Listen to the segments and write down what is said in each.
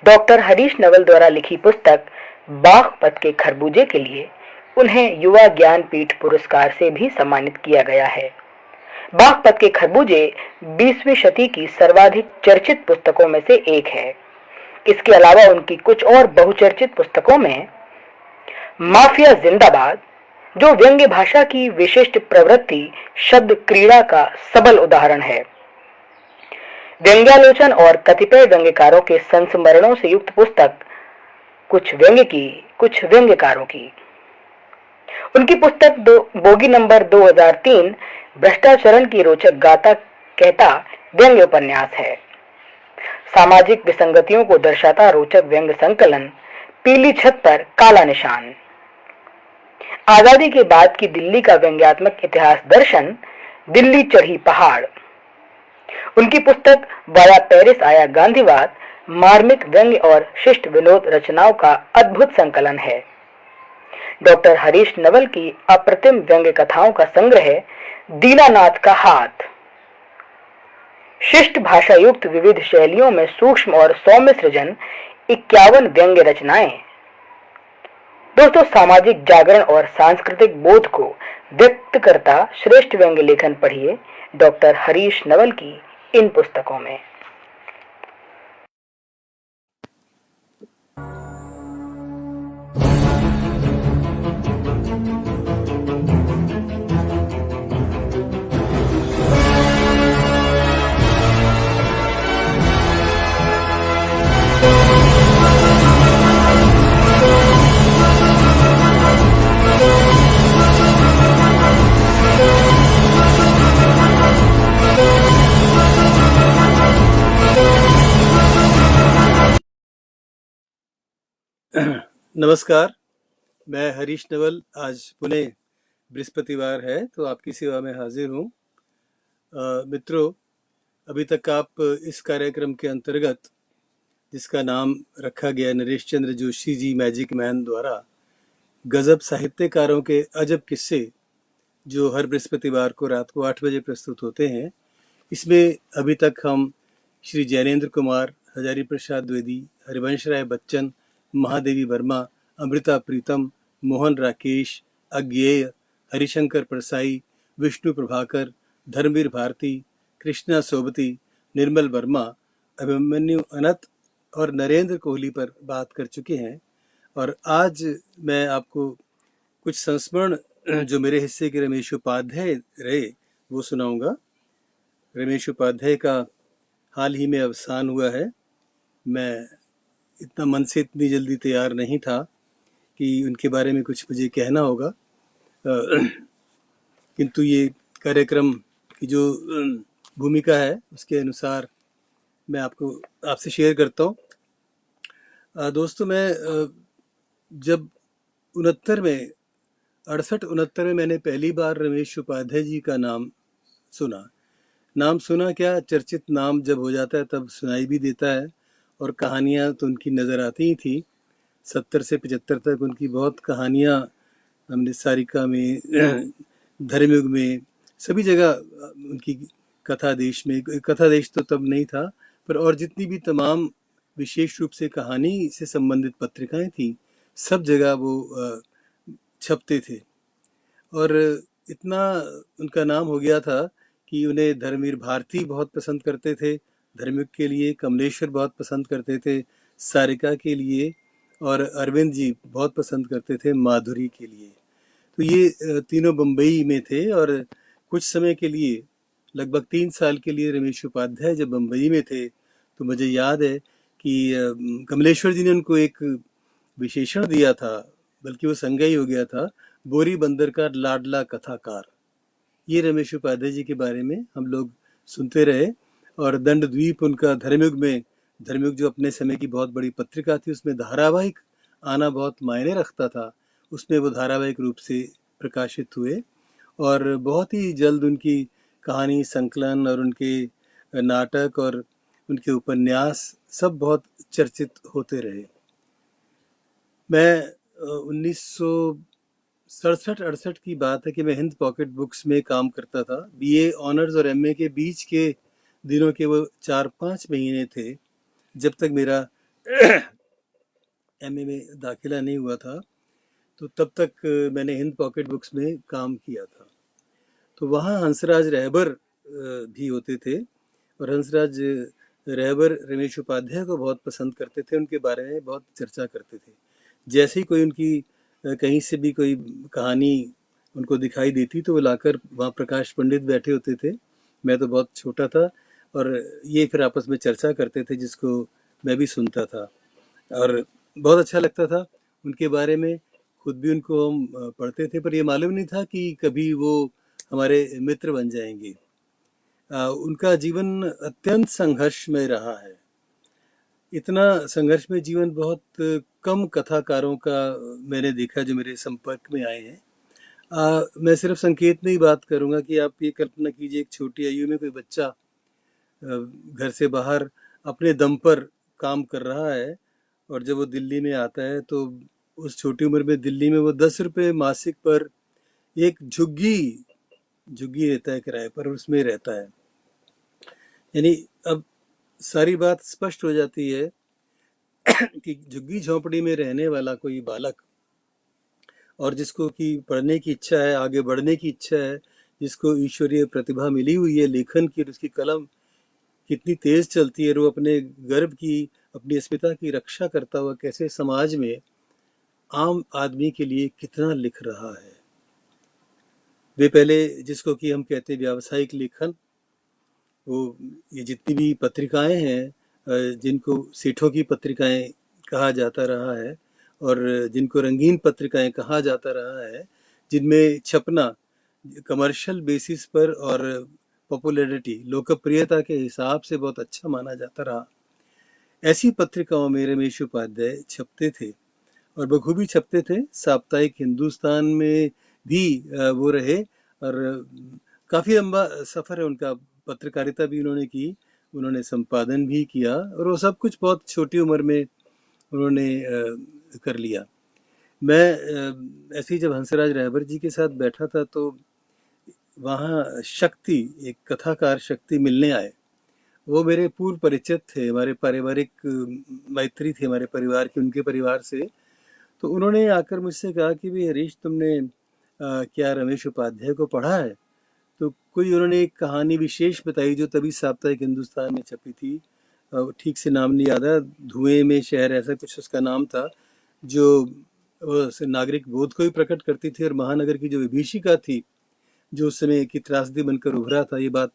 Doctor Harish Naval द्वारा लिखी पुस्तक बागपत के खरबूजे के लिए उन्हें युवा ज्ञानपीठ पुरस्कार से भी सम्मानित किया गया है। बागपत के खरबूजे 20वीं शती की सर्वाधिक चर्चित पुस्तकों में से एक है। इसके अलावा उनकी कुछ और बहुचर्चित पुस्तकों में माफिया जिंदाबाद, जो व्यंग्य भाषा की विशिष्ट प्रवृत्ति शब्द क्रीड़ा का सबल उदाहरण है, व्यंग्यालोचन और कतिपय व्यंग्यकारों के संस्मरणों से युक्त पुस्तक कुछ व्यंग्य की, कुछ व्यंग्यकारों की। उनकी पुस्तक बोगी नंबर 2003 भ्रष्टाचरण की रोचक गाथा कहता व्यंग्य उपन्यास है। सामाजिक विसंगतियों को दर्शाता रोचक व्यंग्य संकलन पीली छत पर काला निशान। आजादी के बाद की दिल्ली का व्यंग्यात्मक इतिहास दर्शन दिल्ली चढ़ी पहाड़। उनकी पुस्तक वाया पेरिस आया गांधीवाद मार्मिक व्यंग्य और शिष्ट विनोद रचनाओं का अद्भुत संकलन है। डॉक्टर हरीश नवल की अप्रतिम व्यंग्य कथाओं का संग्रह दीनानाथ का हाथ। शिष्ट भाषा युक्त विविध शैलियों में सूक्ष्म और सौम्य सृजन 51 व्यंग्य रचनाएं। दोस्तों, सामाजिक जागरण और सांस्कृतिक बोध को व्यक्त करता श्रेष्ठ व्यंग्य लेखन पढ़िए डॉक्टर हरीश नवल की इन पुस्तकों में। नमस्कार, मैं हरीश नवल। आज पुणे बृहस्पतिवार है तो आपकी सेवा में हाजिर हूँ। मित्रों, अभी तक आप इस कार्यक्रम के अंतर्गत, जिसका नाम रखा गया नरेश चंद्र जोशी जी मैजिक मैन द्वारा गजब साहित्यकारों के अजब किस्से, जो हर बृहस्पतिवार को रात को 8 बजे प्रस्तुत होते हैं, इसमें अभी तक हम श्री जैनेन्द्र कुमार, हजारी प्रसाद द्विवेदी, हरिवंश राय बच्चन, महादेवी वर्मा, अमृता प्रीतम, मोहन राकेश, अज्ञेय, हरिशंकर परसाई, विष्णु प्रभाकर, धर्मवीर भारती, कृष्णा सोबती, निर्मल वर्मा, अभिमन्यु अनंत और नरेंद्र कोहली पर बात कर चुके हैं। और आज मैं आपको कुछ संस्मरण जो मेरे हिस्से के रमेश उपाध्याय रहे वो सुनाऊंगा। रमेश उपाध्याय का हाल ही में अवसान हुआ है। मैं इतना मन से इतनी जल्दी तैयार नहीं था कि उनके बारे में कुछ मुझे कहना होगा, किंतु ये कार्यक्रम की जो भूमिका है उसके अनुसार मैं आपसे शेयर करता हूँ। दोस्तों, मैं जब 68 में मैंने पहली बार रमेश उपाध्याय जी का नाम सुना क्या, चर्चित नाम जब हो जाता है तब सुनाई भी देता है, और कहानियाँ तो उनकी नज़र आती ही थी। 70 से 75 तक उनकी बहुत कहानियाँ हमने सारिका में, धर्मयुग में, सभी जगह उनकी कथा देश तो तब नहीं था, पर और जितनी भी तमाम विशेष रूप से कहानी से संबंधित पत्रिकाएं थी, सब जगह वो छपते थे। और इतना उनका नाम हो गया था कि उन्हें धर्मवीर भारती बहुत पसंद करते थे, धर्मयुग के लिए कमलेश्वर बहुत पसंद करते थे, सारिका के लिए, और अरविंद जी बहुत पसंद करते थे माधुरी के लिए। तो ये तीनों बम्बई में थे, और कुछ समय के लिए, लगभग 3 साल के लिए रमेश उपाध्याय जब बम्बई में थे तो मुझे याद है कि कमलेश्वर जी ने उनको एक विशेषण दिया था, बल्कि वो संज्ञा ही हो गया था, बोरी बंदर का लाडला कथाकार। ये रमेश उपाध्याय जी के बारे में हम लोग सुनते रहे। और दंडद्वीप उनका धर्मयुग जो अपने समय की बहुत बड़ी पत्रिका थी, उसमें धारावाहिक आना बहुत मायने रखता था। उसमें वो धारावाहिक रूप से प्रकाशित हुए, और बहुत ही जल्द उनकी कहानी संकलन और उनके नाटक और उनके उपन्यास सब बहुत चर्चित होते रहे। मैं 1967-68 की बात है कि मैं हिंद पॉकेट बुक्स में काम करता था। बीए ऑनर्स और एमए के बीच के दिनों के वो 4-5 महीने थे जब तक मेरा एमए में दाखिला नहीं हुआ था, तो तब तक मैंने हिंद पॉकेट बुक्स में काम किया था। तो वहाँ हंसराज रहबर भी होते थे, और हंसराज रहबर रमेश उपाध्याय को बहुत पसंद करते थे, उनके बारे में बहुत चर्चा करते थे। जैसे ही कोई उनकी कहीं से भी कोई कहानी उनको दिखाई देती तो वो लाकर वहाँ प्रकाश पंडित बैठे होते थे, मैं तो बहुत छोटा था, और ये फिर आपस में चर्चा करते थे जिसको मैं भी सुनता था, और बहुत अच्छा लगता था उनके बारे में। खुद भी उनको हम पढ़ते थे, पर ये मालूम नहीं था कि कभी वो हमारे मित्र बन जाएंगे। उनका जीवन अत्यंत संघर्षमय रहा है। इतना संघर्षमय जीवन बहुत कम कथाकारों का मैंने देखा जो मेरे संपर्क में आए हैं। मैं सिर्फ संकेत में ही बात करूंगा कि आप ये कल्पना कीजिए, एक छोटी आयु में कोई बच्चा घर से बाहर अपने दम पर काम कर रहा है, और जब वो दिल्ली में आता है तो उस छोटी उम्र में दिल्ली में वो 10 रुपये मासिक पर एक झुग्गी झुग्गी रहता है किराए पर, उसमें रहता है। यानी अब सारी बात स्पष्ट हो जाती है कि झुग्गी झोंपड़ी में रहने वाला कोई बालक, और जिसको कि पढ़ने की इच्छा है, आगे बढ़ने की इच्छा है, जिसको ईश्वरीय प्रतिभा मिली हुई है लेखन की, और उसकी कलम कितनी तेज चलती है, और वो अपने गर्व की, अपनी अस्मिता की रक्षा करता हुआ कैसे समाज में आम आदमी के लिए कितना लिख रहा है। वे पहले जिसको कि हम कहते हैं व्यावसायिक लेखन, वो ये जितनी भी पत्रिकाएं हैं, जिनको सेठों की पत्रिकाएं कहा जाता रहा है, और जिनको रंगीन पत्रिकाएं कहा जाता रहा है, जिनमें छपना कमर्शियल बेसिस पर और पॉपुलैरिटी, लोकप्रियता के हिसाब से बहुत अच्छा माना जाता रहा, ऐसी पत्रिकाओं में रमेश उपाध्याय छपते थे, और बखूबी छपते थे। साप्ताहिक हिंदुस्तान में भी वो रहे, और काफ़ी लंबा सफ़र है उनका। पत्रकारिता भी उन्होंने की, उन्होंने संपादन भी किया, और वो सब कुछ बहुत छोटी उम्र में उन्होंने कर लिया। मैं ऐसे ही जब हंसराज रहबर जी के साथ बैठा था तो वहाँ शक्ति, एक कथाकार शक्ति मिलने आए। वो मेरे पूर्व परिचित थे, हमारे पारिवारिक मैत्री थी हमारे परिवार की उनके परिवार से। तो उन्होंने आकर मुझसे कहा कि भाई हरीश, तुमने क्या रमेश उपाध्याय को पढ़ा है? तो कोई उन्होंने एक कहानी विशेष बताई जो तभी साप्ताहिक हिंदुस्तान में छपी थी, ठीक से नाम नहीं याद है, धुएं में शहर ऐसा कुछ उसका नाम था, जो नागरिक बोध को भी प्रकट करती थी, और महानगर की जो विभीषिका थी, जो उस समय की त्रासदी बनकर उभरा था। ये बात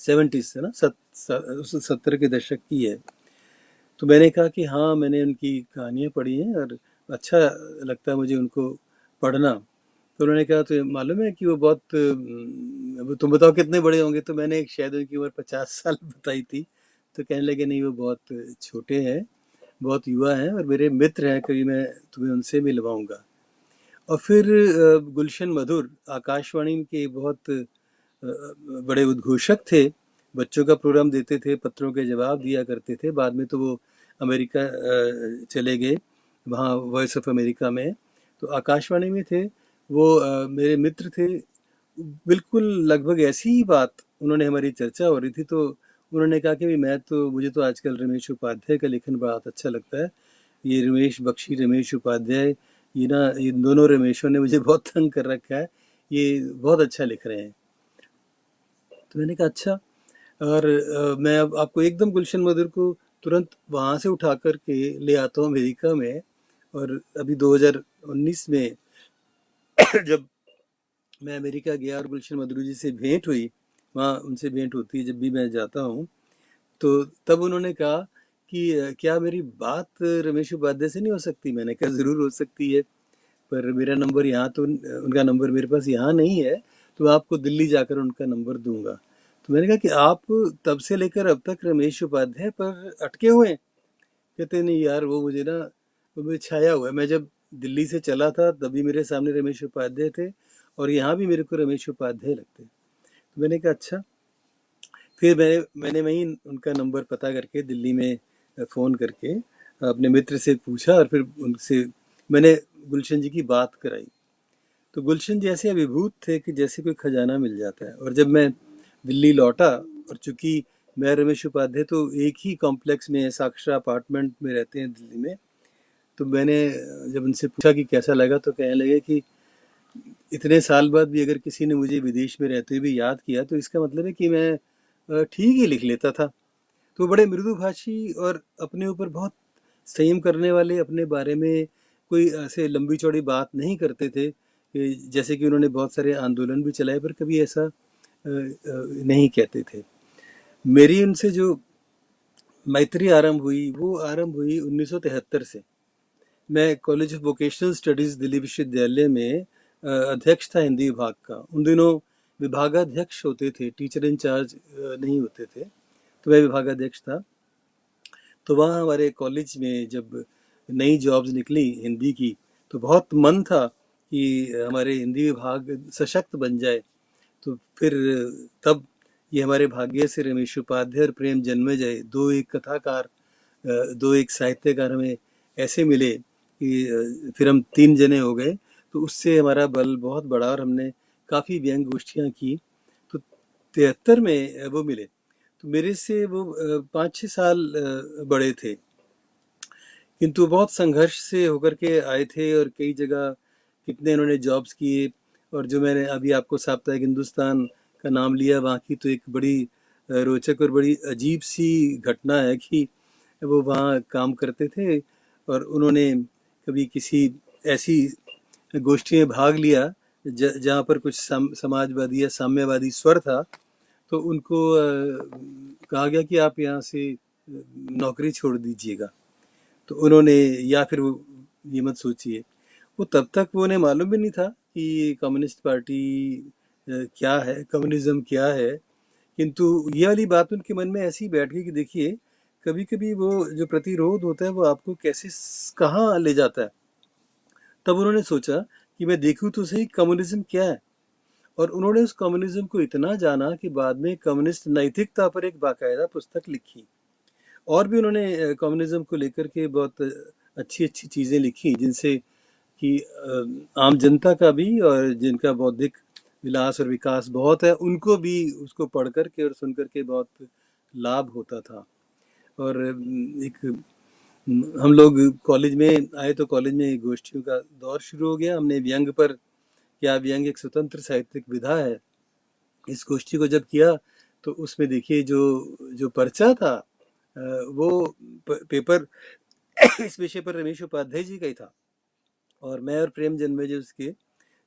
70s से ना, 70 के दशक की है। तो मैंने कहा कि हाँ, मैंने उनकी कहानियाँ पढ़ी हैं और अच्छा लगता है मुझे उनको पढ़ना। तो उन्होंने कहा तो मालूम है कि वो बहुत तुम बताओ कितने बड़े होंगे? तो मैंने एक शायद उनकी उम्र 50 साल बताई थी। तो कहने लगे नहीं, वो बहुत छोटे हैं, बहुत युवा हैं, और मेरे मित्र हैं, कभी मैं तुम्हें उनसे मिलवाऊंगा। और फिर गुलशन मधुर आकाशवाणी के बहुत बड़े उद्घोषक थे, बच्चों का प्रोग्राम देते थे, पत्रों के जवाब दिया करते थे। बाद में तो वो अमेरिका चले गए, वहाँ वॉइस ऑफ अमेरिका में। तो आकाशवाणी में थे वो, मेरे मित्र थे। बिल्कुल लगभग ऐसी ही बात, उन्होंने, हमारी चर्चा हो रही थी तो उन्होंने कहा कि मुझे तो आजकल रमेश उपाध्याय का लेखन बहुत अच्छा लगता है। ये रमेश बख्शी, रमेश उपाध्याय, ये दोनों रमेशों ने मुझे बहुत तंग कर रखा है, ये बहुत अच्छा लिख रहे हैं। तो मैंने कहा अच्छा। और मैं अब आपको एकदम गुलशन मधुर को तुरंत वहाँ से उठा कर के ले आता हूँ अमेरिका में। और अभी 2019 में जब मैं अमेरिका गया और गुलशन मधुर जी से भेंट हुई, वहाँ उनसे भेंट होती है जब भी मैं जाता हूँ, तो तब उन्होंने कहा कि क्या मेरी बात रमेश उपाध्याय से नहीं हो सकती? मैंने कहा ज़रूर हो सकती है, पर मेरा नंबर यहाँ तो, उनका नंबर मेरे पास यहाँ नहीं है, तो आपको दिल्ली जाकर उनका नंबर दूंगा। तो मैंने कहा कि आप तब से लेकर अब तक रमेश उपाध्याय पर अटके हुए हैं? कहते नहीं यार, वो मुझे ना, वो मुझे छाया हुआ है। मैं जब दिल्ली से चला था तभी मेरे सामने रमेश उपाध्याय थे, और यहाँ भी मेरे को रमेश उपाध्याय लगते। तो मैंने कहा अच्छा। फिर मैंने वहीं उनका नंबर पता करके दिल्ली में फ़ोन करके अपने मित्र से पूछा, और फिर उनसे मैंने गुलशन जी की बात कराई। तो गुलशन जी ऐसे अभिभूत थे कि जैसे कोई खजाना मिल जाता है। और जब मैं दिल्ली लौटा, और चूंकि मैं रमेश उपाध्याय तो एक ही कॉम्प्लेक्स में साक्षरा अपार्टमेंट में रहते हैं दिल्ली में। तो मैंने जब उनसे पूछा कि कैसा लगा तो कहने लगे कि इतने साल बाद भी अगर किसी ने मुझे विदेश में रहते हुए भी याद किया तो इसका मतलब है कि मैं ठीक ही लिख लेता था। तो बड़े मृदुभाषी और अपने ऊपर बहुत संयम करने वाले, अपने बारे में कोई ऐसे लंबी चौड़ी बात नहीं करते थे जैसे कि उन्होंने बहुत सारे आंदोलन भी चलाए, पर कभी ऐसा नहीं कहते थे। मेरी उनसे जो मैत्री आरंभ हुई वो आरंभ हुई 1973 से। मैं college of vocational studies Delhi विश्वविद्यालय में अध्यक्ष था हिंदी विभाग का। उन दिनों विभागाध्यक्ष होते थे, टीचर इंचार्ज नहीं होते थे, तो मैं विभागाध्यक्ष था। तो वहाँ हमारे कॉलेज में जब नई जॉब्स निकली हिंदी की तो बहुत मन था कि हमारे हिंदी विभाग सशक्त बन जाए। तो फिर तब ये हमारे भाग्य से रमेश उपाध्याय और प्रेम जन्मेजय, दो एक कथाकार, दो एक साहित्यकार हमें ऐसे मिले कि फिर हम 3 जने हो गए। तो उससे हमारा बल बहुत बढ़ा और हमने काफ़ी व्यंग गोष्ठियाँ की। तो 73 में वो मिले। तो मेरे से वो 5-6 साल बड़े थे, किंतु बहुत संघर्ष से होकर के आए थे और कई जगह कितने इन्होंने जॉब्स किए। और जो मैंने अभी आपको साप्ताहिक हिंदुस्तान का नाम लिया, वहाँ की तो एक बड़ी रोचक और बड़ी अजीब सी घटना है कि वो वहाँ काम करते थे और उन्होंने कभी किसी ऐसी गोष्ठी में भाग लिया जहाँ पर कुछ समाजवादी या साम्यवादी स्वर था। तो उनको कहा गया कि आप यहाँ से नौकरी छोड़ दीजिएगा। तो उन्होंने, या फिर वो, ये मत सोचिए, वो तब तक वो उन्हें मालूम भी नहीं था कि कम्युनिस्ट पार्टी क्या है, कम्युनिज्म क्या है। किंतु ये वाली बात उनके मन में ऐसी बैठ गई कि देखिए, कभी कभी वो जो प्रतिरोध होता है वो आपको कैसे कहाँ ले जाता है। तब उन्होंने सोचा कि मैं देखूं तो सही कम्युनिज्म क्या है। और उन्होंने उस कम्युनिज्म को इतना जाना कि बाद में कम्युनिस्ट नैतिकता पर एक बाकायदा पुस्तक लिखी। और भी उन्होंने कम्युनिज्म को लेकर के बहुत अच्छी अच्छी चीज़ें लिखी, जिनसे कि आम जनता का भी और जिनका बौद्धिक विलास और विकास बहुत है उनको भी उसको पढ़ करके और सुन करके बहुत लाभ होता था। और एक हम लोग कॉलेज में आए तो कॉलेज में गोष्ठियों का दौर शुरू हो गया। हमने व्यंग पर, क्या व्यंग एक स्वतंत्र साहित्यिक विधा है, इस गोष्ठी को जब किया तो उसमें देखिए जो जो पर्चा था वो पेपर इस विषय पर रमेश उपाध्याय जी का ही था और मैं और प्रेम जन्मेजय उसके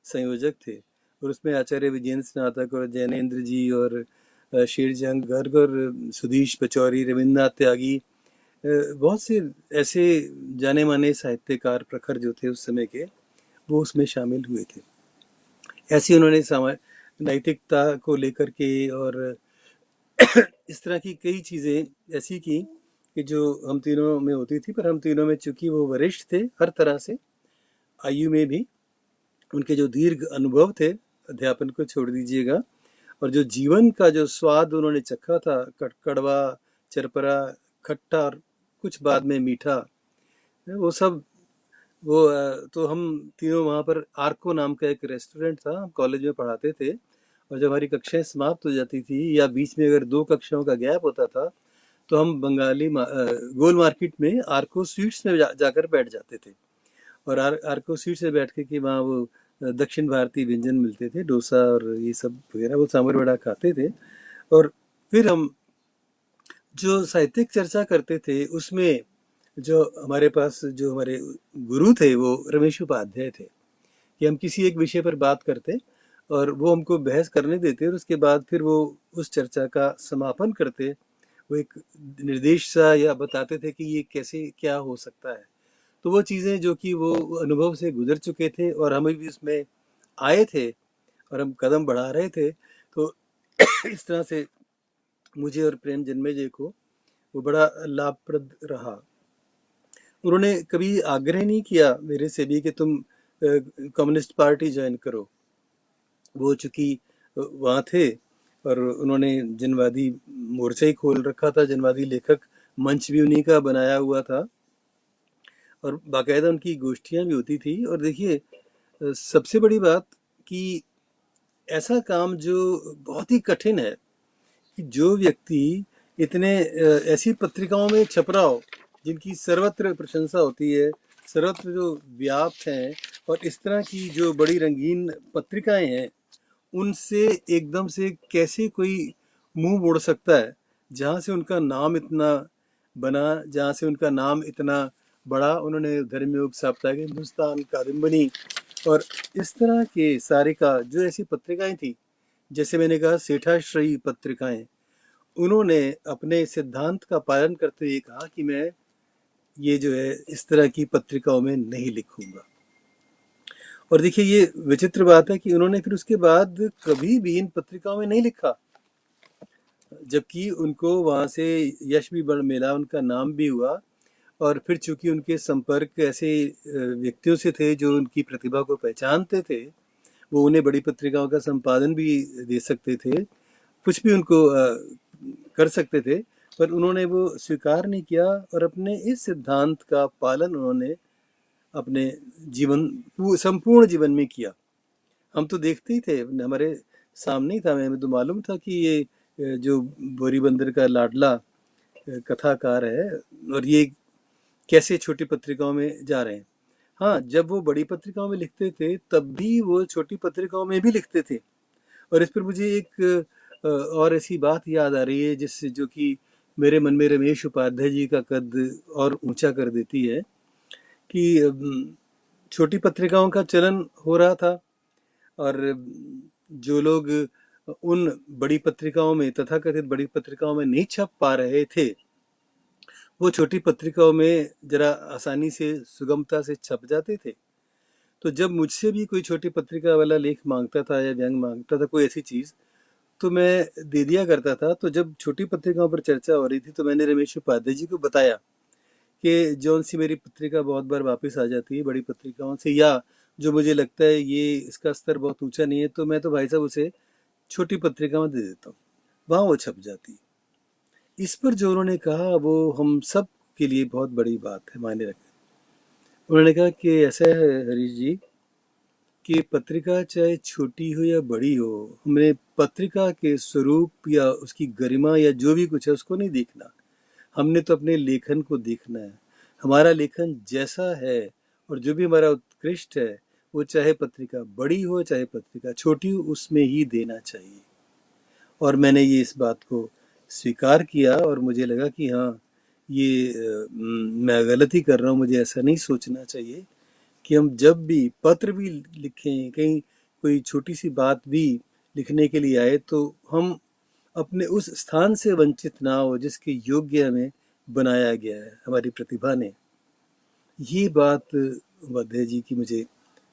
संयोजक थे। और उसमें आचार्य विजयेंद्र स्नातक और जैनेन्द्र जी और शेरजंग गर्ग और सुधीश पचौरी, रविन्द्रनाथ त्यागी, बहुत से ऐसे जाने माने साहित्यकार प्रखर जो थे उस समय के, वो उसमें शामिल हुए थे। ऐसे उन्होंने नैतिकता को लेकर के और इस तरह की कई चीज़ें ऐसी की कि जो हम तीनों में होती थी। पर हम तीनों में चूंकि वो वरिष्ठ थे हर तरह से, आयु में भी, उनके जो दीर्घ अनुभव थे, अध्यापन को छोड़ दीजिएगा, और जो जीवन का जो स्वाद उन्होंने चखा था, कड़वा, चरपरा, खट्टा और कुछ बाद में मीठा, वो सब वो तो हम तीनों वहाँ पर, आर्को नाम का एक रेस्टोरेंट था, हम कॉलेज में पढ़ाते थे। और जब हमारी कक्षाएं समाप्त हो जाती थी या बीच में अगर 2 कक्षाओं का गैप होता था तो हम गोल मार्केट में आर्को स्वीट्स में जाकर बैठ जाते थे। और आर्को स्वीट्स में बैठ के वहाँ वो दक्षिण भारतीय व्यंजन मिलते थे, डोसा और ये सब वगैरह, वो सांभर वड़ा खाते थे। और फिर हम जो साहित्यिक चर्चा करते थे उसमें जो हमारे पास जो हमारे गुरु थे वो रमेश उपाध्याय थे, कि हम किसी एक विषय पर बात करते और वो हमको बहस करने देते और उसके बाद फिर वो उस चर्चा का समापन करते। वो एक निर्देश सा या बताते थे कि ये कैसे क्या हो सकता है। तो वो चीज़ें जो कि वो अनुभव से गुजर चुके थे और हम भी उसमें आए थे और हम कदम बढ़ा रहे थे। तो इस तरह से मुझे और प्रेम जन्मेजय को वो बड़ा लाभप्रद रहा। उन्होंने कभी आग्रह नहीं किया मेरे से भी कि तुम कम्युनिस्ट पार्टी ज्वाइन करो। वो चूंकि वहाँ थे और उन्होंने जनवादी मोर्चा ही खोल रखा था, जनवादी लेखक मंच भी उन्हीं का बनाया हुआ था और बाकायदा उनकी गोष्ठियाँ भी होती थी। और देखिए, सबसे बड़ी बात कि ऐसा काम जो बहुत ही कठिन है कि जो व्यक्ति इतने ऐसी पत्रिकाओं में छप रहा हो जिनकी सर्वत्र प्रशंसा होती है, सर्वत्र जो व्याप्त हैं, और इस तरह की जो बड़ी रंगीन पत्रिकाएं हैं, उनसे एकदम से कैसे कोई मुंह मोड़ सकता है, जहाँ से उनका नाम इतना बना, जहाँ से उनका नाम इतना बड़ा। उन्होंने धर्मयुग, साप्ताहिक हिंदुस्तान, कादम्बनी और इस तरह के सारे का जो ऐसी पत्रिकाएं थी, जैसे मैंने कहा सेठाश्रयी पत्रिकाएं, उन्होंने अपने सिद्धांत का पालन करते हुए कहा कि मैं ये जो है इस तरह की पत्रिकाओं में नहीं लिखूंगा। और देखिए ये विचित्र बात है कि उन्होंने फिर उसके बाद कभी भी इन पत्रिकाओं में नहीं लिखा, जबकि उनको वहाँ से यश भी बड़ मिला, उनका नाम भी हुआ। और फिर चूंकि उनके संपर्क ऐसे व्यक्तियों से थे जो उनकी प्रतिभा को पहचानते थे, वो उन्हें बड़ी पत्रिकाओं का संपादन भी दे सकते थे, कुछ भी उनको कर सकते थे, पर उन्होंने वो स्वीकार नहीं किया और अपने इस सिद्धांत का पालन उन्होंने अपने जीवन, संपूर्ण जीवन में किया। हम तो देखते ही थे, हमारे सामने ही था, हमें तो मालूम था कि ये जो बोरीबंदर का लाडला कथाकार है और ये कैसे छोटी पत्रिकाओं में जा रहे हैं। हाँ, जब वो बड़ी पत्रिकाओं में लिखते थे तब भी वो छोटी पत्रिकाओं में भी लिखते थे। और इस पर मुझे एक और ऐसी बात याद आ रही है जिससे, जो कि मेरे मन में रमेश उपाध्याय जी का कद और ऊंचा कर देती है, कि छोटी पत्रिकाओं का चलन हो रहा था और जो लोग उन बड़ी पत्रिकाओं में, तथाकथित बड़ी पत्रिकाओं में नहीं छप पा रहे थे, वो छोटी पत्रिकाओं में जरा आसानी से, सुगमता से छप जाते थे। तो जब मुझसे भी कोई छोटी पत्रिका वाला लेख मांगता था या व्यंग मांगता था, कोई ऐसी चीज़, तो मैं दे दिया करता था। तो जब छोटी पत्रिकाओं पर चर्चा हो रही थी तो मैंने रमेश उपाध्याय जी को बताया कि जौन सी मेरी पत्रिका बहुत बार वापस आ जाती है बड़ी पत्रिकाओं से, या जो मुझे लगता है ये इसका स्तर बहुत ऊंचा नहीं है, तो मैं तो भाई साहब उसे छोटी पत्रिका में दे देता हूँ, वहाँ वो छप जाती है। इस पर जो उन्होंने कहा वो हम सब के लिए बहुत बड़ी बात है, मायने रखते। उन्होंने कहा कि ऐसा है हरीश जी, कि पत्रिका चाहे छोटी हो या बड़ी हो, हमने पत्रिका के स्वरूप या उसकी गरिमा या जो भी कुछ है उसको नहीं देखना, हमने तो अपने लेखन को देखना है। हमारा लेखन जैसा है और जो भी हमारा उत्कृष्ट है, वो चाहे पत्रिका बड़ी हो चाहे पत्रिका छोटी हो, उसमें ही देना चाहिए। और मैंने ये इस बात को स्वीकार किया और मुझे लगा कि हाँ, ये मैं गलती कर रहा हूँ, मुझे ऐसा नहीं सोचना चाहिए कि हम जब भी पत्र भी लिखें, कहीं कोई छोटी सी बात भी लिखने के लिए आए, तो हम अपने उस स्थान से वंचित ना हो जिसके योग्य हमें बनाया गया है हमारी प्रतिभा ने। ये बात वाध्याय जी की मुझे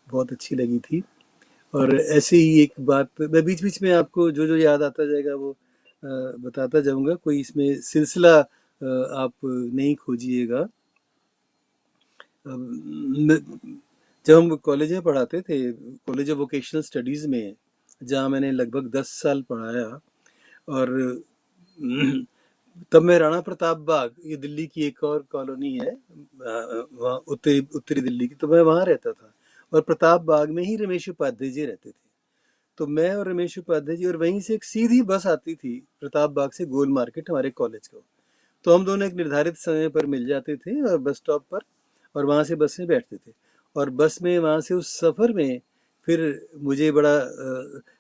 बहुत अच्छी लगी थी। और ऐसे ही एक बात मैं बीच बीच में आपको जो जो याद आता जाएगा वो बताता जाऊंगा, कोई इसमें सिलसिला आप नहीं खोजिएगा। जब हम कॉलेज में पढ़ाते थे, कॉलेज ऑफ वोकेशनल स्टडीज़ में, जहाँ मैंने लगभग 10 साल पढ़ाया, और तब मैं राणा प्रताप बाग, ये दिल्ली की एक और कॉलोनी है वहाँ उत्तरी उत्तरी दिल्ली की, तो मैं वहाँ रहता था और प्रताप बाग में ही रमेश उपाध्याय जी रहते थे। तो मैं और रमेश उपाध्याय जी, और वहीं से एक सीधी बस आती थी प्रताप बाग से गोल मार्केट हमारे कॉलेज को, तो हम दोनों एक निर्धारित समय पर मिल जाते थे और बस स्टॉप पर, और वहाँ से बस में बैठते थे। और बस में वहाँ से उस सफ़र में फिर मुझे बड़ा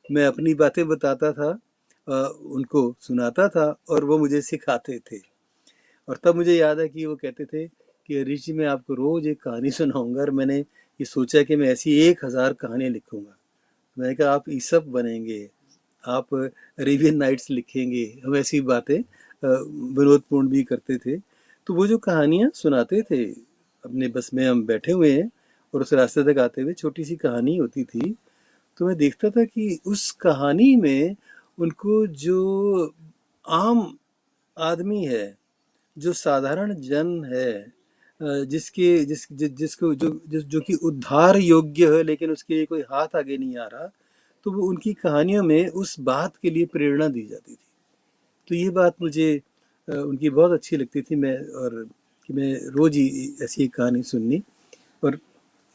मैं अपनी बातें बताता था, उनको सुनाता था और वो मुझे सिखाते थे। और तब मुझे याद है कि वो कहते थे कि हरीश जी, मैं आपको रोज़ एक कहानी सुनाऊंगा, और मैंने ये सोचा कि मैं ऐसी 1000 कहानियाँ लिखूंगा। मैंने कहा आप ईसप बनेंगे, आप अरेबियन नाइट्स लिखेंगे। हम ऐसी बातें विनोदपूर्ण भी करते थे। तो वो जो कहानियाँ सुनाते थे, अपने बस में हम बैठे हुए हैं और उस रास्ते तक आते हुए छोटी सी कहानी होती थी, तो मैं देखता था कि उस कहानी में उनको जो आम आदमी है, जो साधारण जन है, जिसके जिस जिस जिसको जो कि उद्धार योग्य है लेकिन उसके लिए कोई हाथ आगे नहीं आ रहा, तो वो उनकी कहानियों में उस बात के लिए प्रेरणा दी जाती थी। तो ये बात मुझे उनकी बहुत अच्छी लगती थी। मैं और कि मैं रोज़ ही ऐसी एक कहानी सुननी, और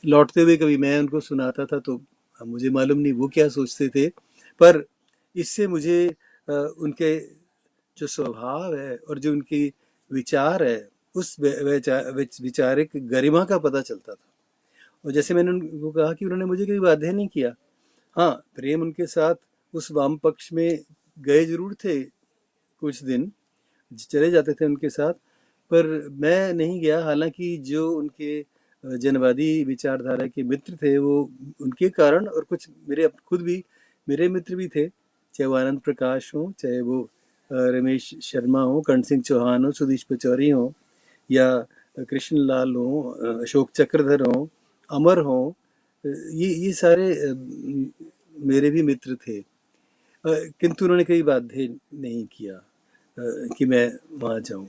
लौटते हुए कभी मैं उनको सुनाता था, तो मुझे मालूम नहीं वो क्या सोचते थे, पर इससे मुझे उनके जो स्वभाव है और जो उनके विचार है, उस विचारिक गरिमा का पता चलता था। और जैसे मैंने उनको कहा कि उन्होंने मुझे कभी बाध्य नहीं किया। हाँ, प्रेम उनके साथ उस वाम पक्ष में गए जरूर थे, कुछ दिन चले जाते थे उनके साथ, पर मैं नहीं गया। हालांकि जो उनके जनवादी विचारधारा के मित्र थे वो उनके कारण, और कुछ मेरे खुद भी मेरे मित्र भी थे, चाहे वो आनंद प्रकाश हो, चाहे वो रमेश शर्मा हो, कर्ण सिंह चौहान हो, सुधीश पचौरी हो, या कृष्ण लाल हो, अशोक चक्रधर हो, अमर हो, ये सारे मेरे भी मित्र थे। किंतु उन्होंने कभी बाध्य नहीं किया कि मैं वहाँ जाऊँ।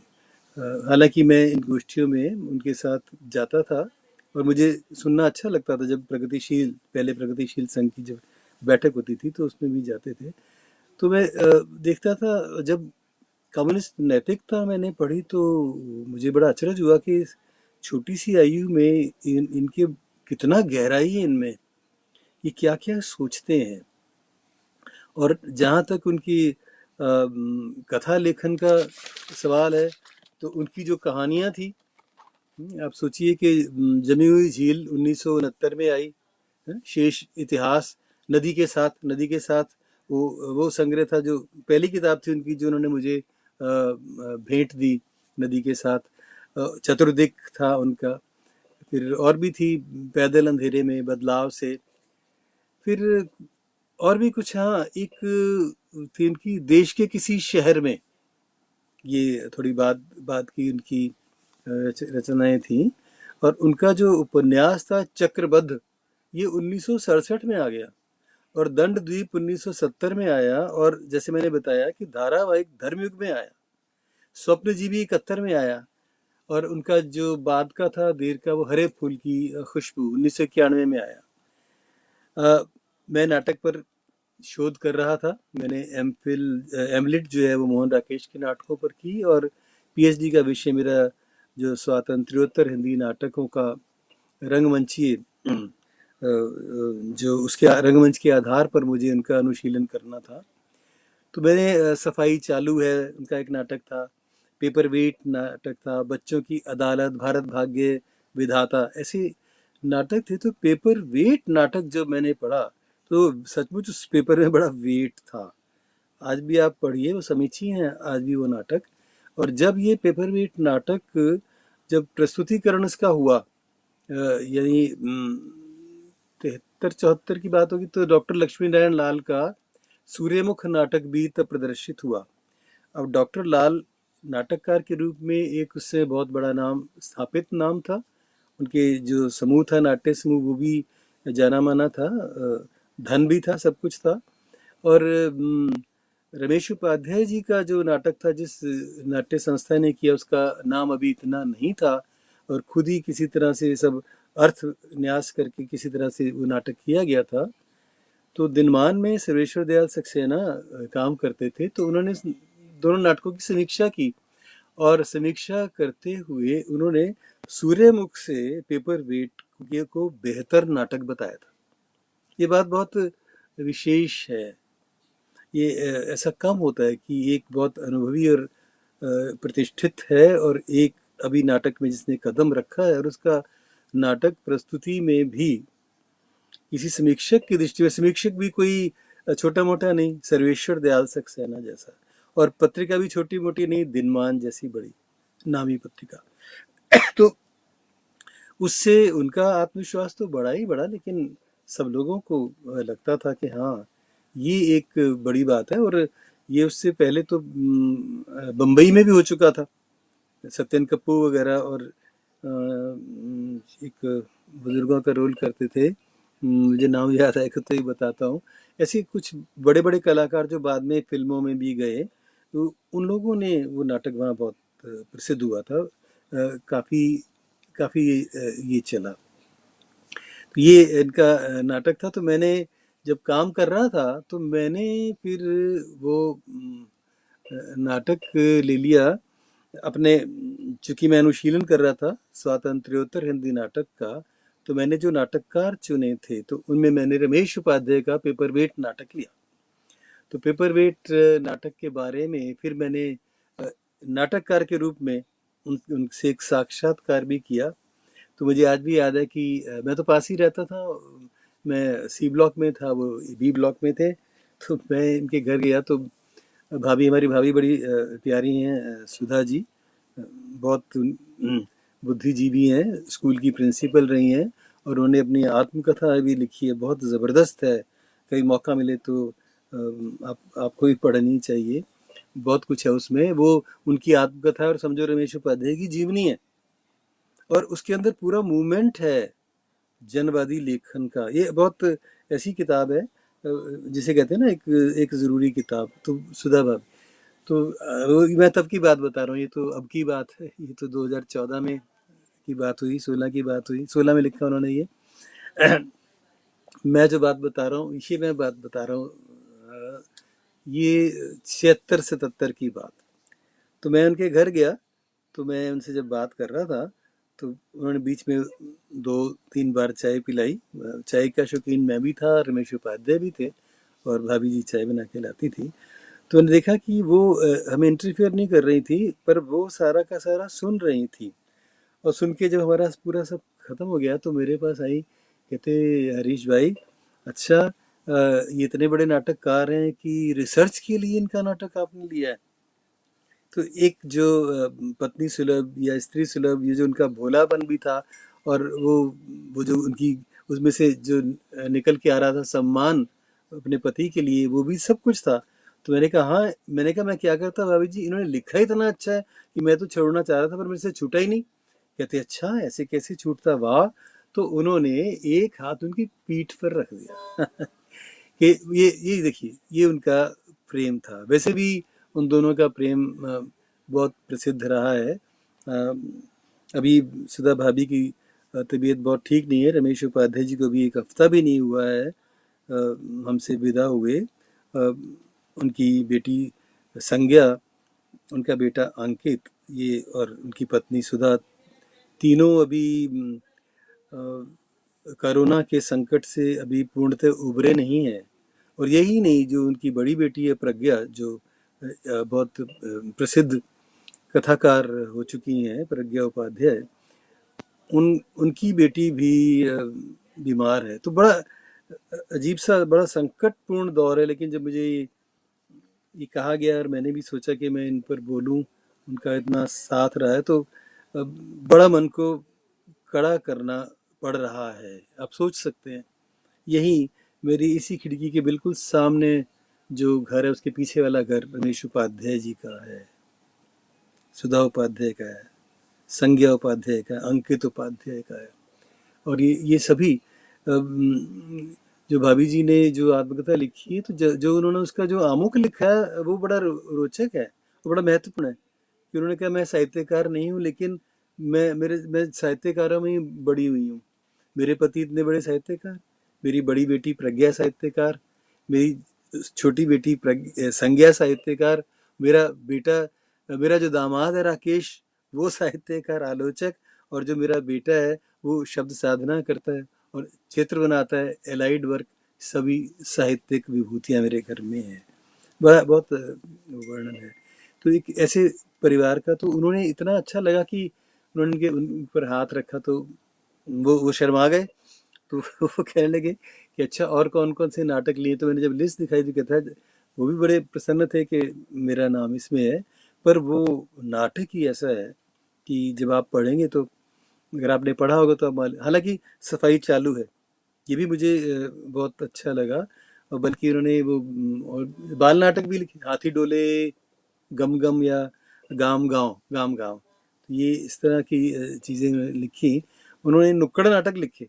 हालांकि मैं इन गोष्ठियों में उनके साथ जाता था और मुझे सुनना अच्छा लगता था। जब पहले प्रगतिशील संघ की जब बैठक होती थी तो उसमें भी जाते थे। तो मैं देखता था। जब कम्युनिस्ट नैतिकता मैंने पढ़ी तो मुझे बड़ा अचरज हुआ कि इस छोटी सी आयु में इनके कितना गहराई है इनमें, ये क्या क्या सोचते हैं। और जहाँ तक उनकी कथा लेखन का सवाल है, तो उनकी जो कहानियाँ थी, आप सोचिए कि जमी हुई झील 1969 में आई, शेष इतिहास, नदी के साथ वो संग्रह था, जो पहली किताब थी उनकी जो उन्होंने मुझे भेंट दी, नदी के साथ। चतुर्दिक था उनका, फिर और भी थी, पैदल अंधेरे में, बदलाव से, फिर और भी कुछ। हाँ, एक थी उनकी देश के किसी शहर में, ये थोड़ी बात की उनकी रचनाएं थी। और उनका जो उपन्यास था चक्रबद्ध, ये 1967 में आ गया, और दंड द्वीप 1970 में आया, और जैसे मैंने बताया कि धारावाहिक धर्मयुग में आया, स्वप्नजीवी 71 में आया, और उनका जो बाद का था देर का, वो हरे फूल की खुशबू 1991 में आया। मैं नाटक पर शोध कर रहा था। मैंने एमलिट जो है वो मोहन राकेश के नाटकों पर की, और पीएचडी का विषय मेरा जो स्वातंत्र्योत्तर हिंदी नाटकों का रंगमंची जो उसके रंगमंच के आधार पर मुझे उनका अनुशीलन करना था। तो मैंने सफाई चालू है उनका एक नाटक था, पेपर वेट नाटक था, बच्चों की अदालत, भारत भाग्य विधाता, ऐसे नाटक थे। तो पेपर वेट नाटक जब मैंने पढ़ा तो सचमुच उस पेपर में बड़ा वेट था। आज भी आप पढ़िए, वो समीची हैं आज भी वो नाटक। और जब ये पेपर वेट नाटक जब प्रस्तुतिकरण इसका हुआ, यानी 73-74 की बात होगी, तो डॉक्टर लक्ष्मी नारायण लाल का सूर्यमुख नाटक भी तब प्रदर्शित हुआ। अब डॉक्टर लाल नाटककार के रूप में एक उससे बहुत बड़ा नाम, स्थापित नाम था। उनके जो समूह था, नाट्य समूह, वो भी जाना माना था, धन भी था, सब कुछ था। और रमेश उपाध्याय जी का जो नाटक था, जिस नाट्य संस्था ने किया, उसका नाम अभी इतना नहीं था, और खुद ही किसी तरह से सब अर्थ न्यास करके किसी तरह से वो नाटक किया गया था। तो दिनमान में सर्वेश्वर दयाल सक्सेना काम करते थे, तो उन्होंने दोनों नाटकों की समीक्षा की, और समीक्षा करते हुए उन्होंने सूर्यमुख से पेपर वेट को बेहतर नाटक बताया था। ये बात बहुत विशेष है। ये ऐसा कम होता है कि एक बहुत अनुभवी और प्रतिष्ठित है, और एक अभी नाटक में जिसने कदम रखा है, और उसका नाटक प्रस्तुति में भी किसी समीक्षक की दृष्टि में, समीक्षक भी कोई छोटा मोटा नहीं, सर्वेश्वर दयाल सक्सेना जैसा, और पत्रिका भी छोटी मोटी नहीं, दिनमान जैसी बड़ी नामी पत्रिका। तो उससे उनका आत्मविश्वास तो बढ़ा ही बढ़ा, लेकिन सब लोगों को लगता था कि हाँ, ये एक बड़ी बात है। और ये उससे पहले तो बम्बई में भी हो चुका था, सत्यन कपूर वगैरह, और एक बुजुर्गों का रोल करते थे, मुझे नाम याद आएगा तो ही बताता हूँ। ऐसे कुछ बड़े बड़े कलाकार जो बाद में फिल्मों में भी गए, तो उन लोगों ने वो नाटक वहाँ बहुत प्रसिद्ध हुआ था। काफ़ी काफ़ी ये चला। तो ये इनका नाटक था। तो मैंने जब काम कर रहा था तो मैंने फिर वो नाटक ले लिया अपने, चूंकि मैं अनुशीलन कर रहा था स्वातंत्र्योत्तर हिंदी नाटक का, तो मैंने जो नाटककार चुने थे तो उनमें मैंने रमेश उपाध्याय का पेपर वेट नाटक लिया। तो पेपर वेट नाटक के बारे में फिर मैंने नाटककार के रूप में उनसे एक साक्षात्कार भी किया। तो मुझे आज भी याद है कि मैं तो पास ही रहता था, मैं सी ब्लॉक में था, वो बी ब्लॉक में थे। तो मैं इनके घर गया तो हमारी भाभी बड़ी प्यारी हैं, सुधा जी, बहुत बुद्धिजीवी हैं, स्कूल की प्रिंसिपल रही हैं, और उन्होंने अपनी आत्मकथा भी लिखी है, बहुत ज़बरदस्त है। कहीं मौका मिले तो आपको भी पढ़नी चाहिए, बहुत कुछ है उसमें। वो उनकी आत्मकथा और समझो रमेश उपाध्याय की जीवनी है, और उसके अंदर पूरा मूवमेंट है जनवादी लेखन का। ये बहुत ऐसी किताब है जिसे कहते हैं ना एक एक ज़रूरी किताब। तो सुधा भाभी, तो मैं तब की बात बता रहा हूँ, ये तो अब की बात है, ये तो 2014 में की बात हुई, 16 की बात हुई, 16 में लिखा उन्होंने ये। मैं जो बात बता रहा हूँ, ये मैं बात बता रहा हूँ ये 76-77 की बात। तो मैं उनके घर गया, तो मैं उनसे जब बात कर रहा था तो उन्होंने बीच में 2-3 बार चाय पिलाई। चाय का शौकीन मैं भी था, रमेश उपाध्याय भी थे, और भाभी जी चाय बना के लाती थी। तो मैंने देखा कि वो हमें इंटरफेयर नहीं कर रही थी, पर वो सारा का सारा सुन रही थी। और सुन के जब हमारा पूरा सब खत्म हो गया तो मेरे पास आई, कहते हरीश भाई, अच्छा ये इतने बड़े नाटककार हैं कि रिसर्च के लिए इनका नाटक आपने लिया है। तो एक जो पत्नी सुलभ या स्त्री सुलभ, ये जो उनका भोलापन भी था, और वो जो उनकी उसमें से जो निकल के आ रहा था सम्मान अपने पति के लिए, वो भी सब कुछ था। तो मैंने कहा हाँ, मैंने कहा मैं क्या करता भाभी जी, इन्होंने लिखा ही इतना अच्छा है कि मैं तो छोड़ना चाह रहा था पर मेरे से छूटा ही नहीं। कहते अच्छा ऐसे कैसे छूटता, वाह। तो उन्होंने एक हाथ उनकी पीठ पर रख दिया कि ये देखिए, ये उनका प्रेम था। वैसे भी उन दोनों का प्रेम बहुत प्रसिद्ध रहा है। अभी सुधा भाभी की तबीयत बहुत ठीक नहीं है, रमेश उपाध्याय जी को भी एक हफ्ता भी नहीं हुआ है हमसे विदा हुए। उनकी बेटी संज्ञा, उनका बेटा अंकित, ये और उनकी पत्नी सुधा, तीनों अभी कोरोना के संकट से अभी पूर्णतः उभरे नहीं हैं। और यही नहीं, जो उनकी बड़ी बेटी है प्रज्ञा, जो बहुत प्रसिद्ध कथाकार हो चुकी हैं, प्रज्ञा उपाध्याय, उनकी बेटी भी बीमार है। तो बड़ा अजीब सा, बड़ा संकटपूर्ण दौर है। लेकिन जब मुझे ये कहा गया और मैंने भी सोचा कि मैं इन पर बोलूं, उनका इतना साथ रहा है, तो बड़ा मन को कड़ा करना पड़ रहा है। आप सोच सकते हैं, यही मेरी इसी खिड़की के बिल्कुल सामने जो घर है, उसके पीछे वाला घर रमेश उपाध्याय जी का है, सुधा उपाध्याय का है, संज्ञा उपाध्याय का है, अंकित उपाध्याय का है। और ये सभी जो भाभी जी ने जो आत्मकथा लिखी है, तो जो उन्होंने उसका जो आमुख लिखा है, वो बड़ा रोचक है, वो बड़ा महत्वपूर्ण है। कि उन्होंने कहा मैं साहित्यकार नहीं हूँ, लेकिन मैं साहित्यकारों में ही बड़ी हुई हूँ। मेरे पति इतने बड़े साहित्यकार, मेरी बड़ी बेटी प्रज्ञा साहित्यकार, मेरी छोटी बेटी संज्ञा साहित्यकार, मेरा बेटा, मेरा जो दामाद है राकेश, वो साहित्यकार आलोचक, और जो मेरा बेटा है वो शब्द साधना करता है और चित्र बनाता है, एलाइड वर्क, सभी साहित्यिक विभूतियाँ मेरे घर में हैं। बड़ा बहुत वर्णन है। तो एक ऐसे परिवार का, तो उन्होंने इतना अच्छा लगा कि उन्होंने उन पर हाथ रखा, तो वो शर्मा गए। तो वो कहने लगे कि अच्छा और कौन कौन से नाटक लिए। तो मैंने जब लिस्ट दिखाई तो कहता है, वो भी बड़े प्रसन्न थे कि मेरा नाम इसमें है। पर वो नाटक ही ऐसा है कि जब आप पढ़ेंगे तो, अगर आपने पढ़ा होगा तो आप हालांकि सफाई चालू है, ये भी मुझे बहुत अच्छा लगा। और बल्कि उन्होंने वो और बाल नाटक भी लिखे, हाथी डोले, गम गम, या गाम गांव, तो ये इस तरह की चीज़ें लिखी। उन्होंने नुक्कड़ नाटक लिखे,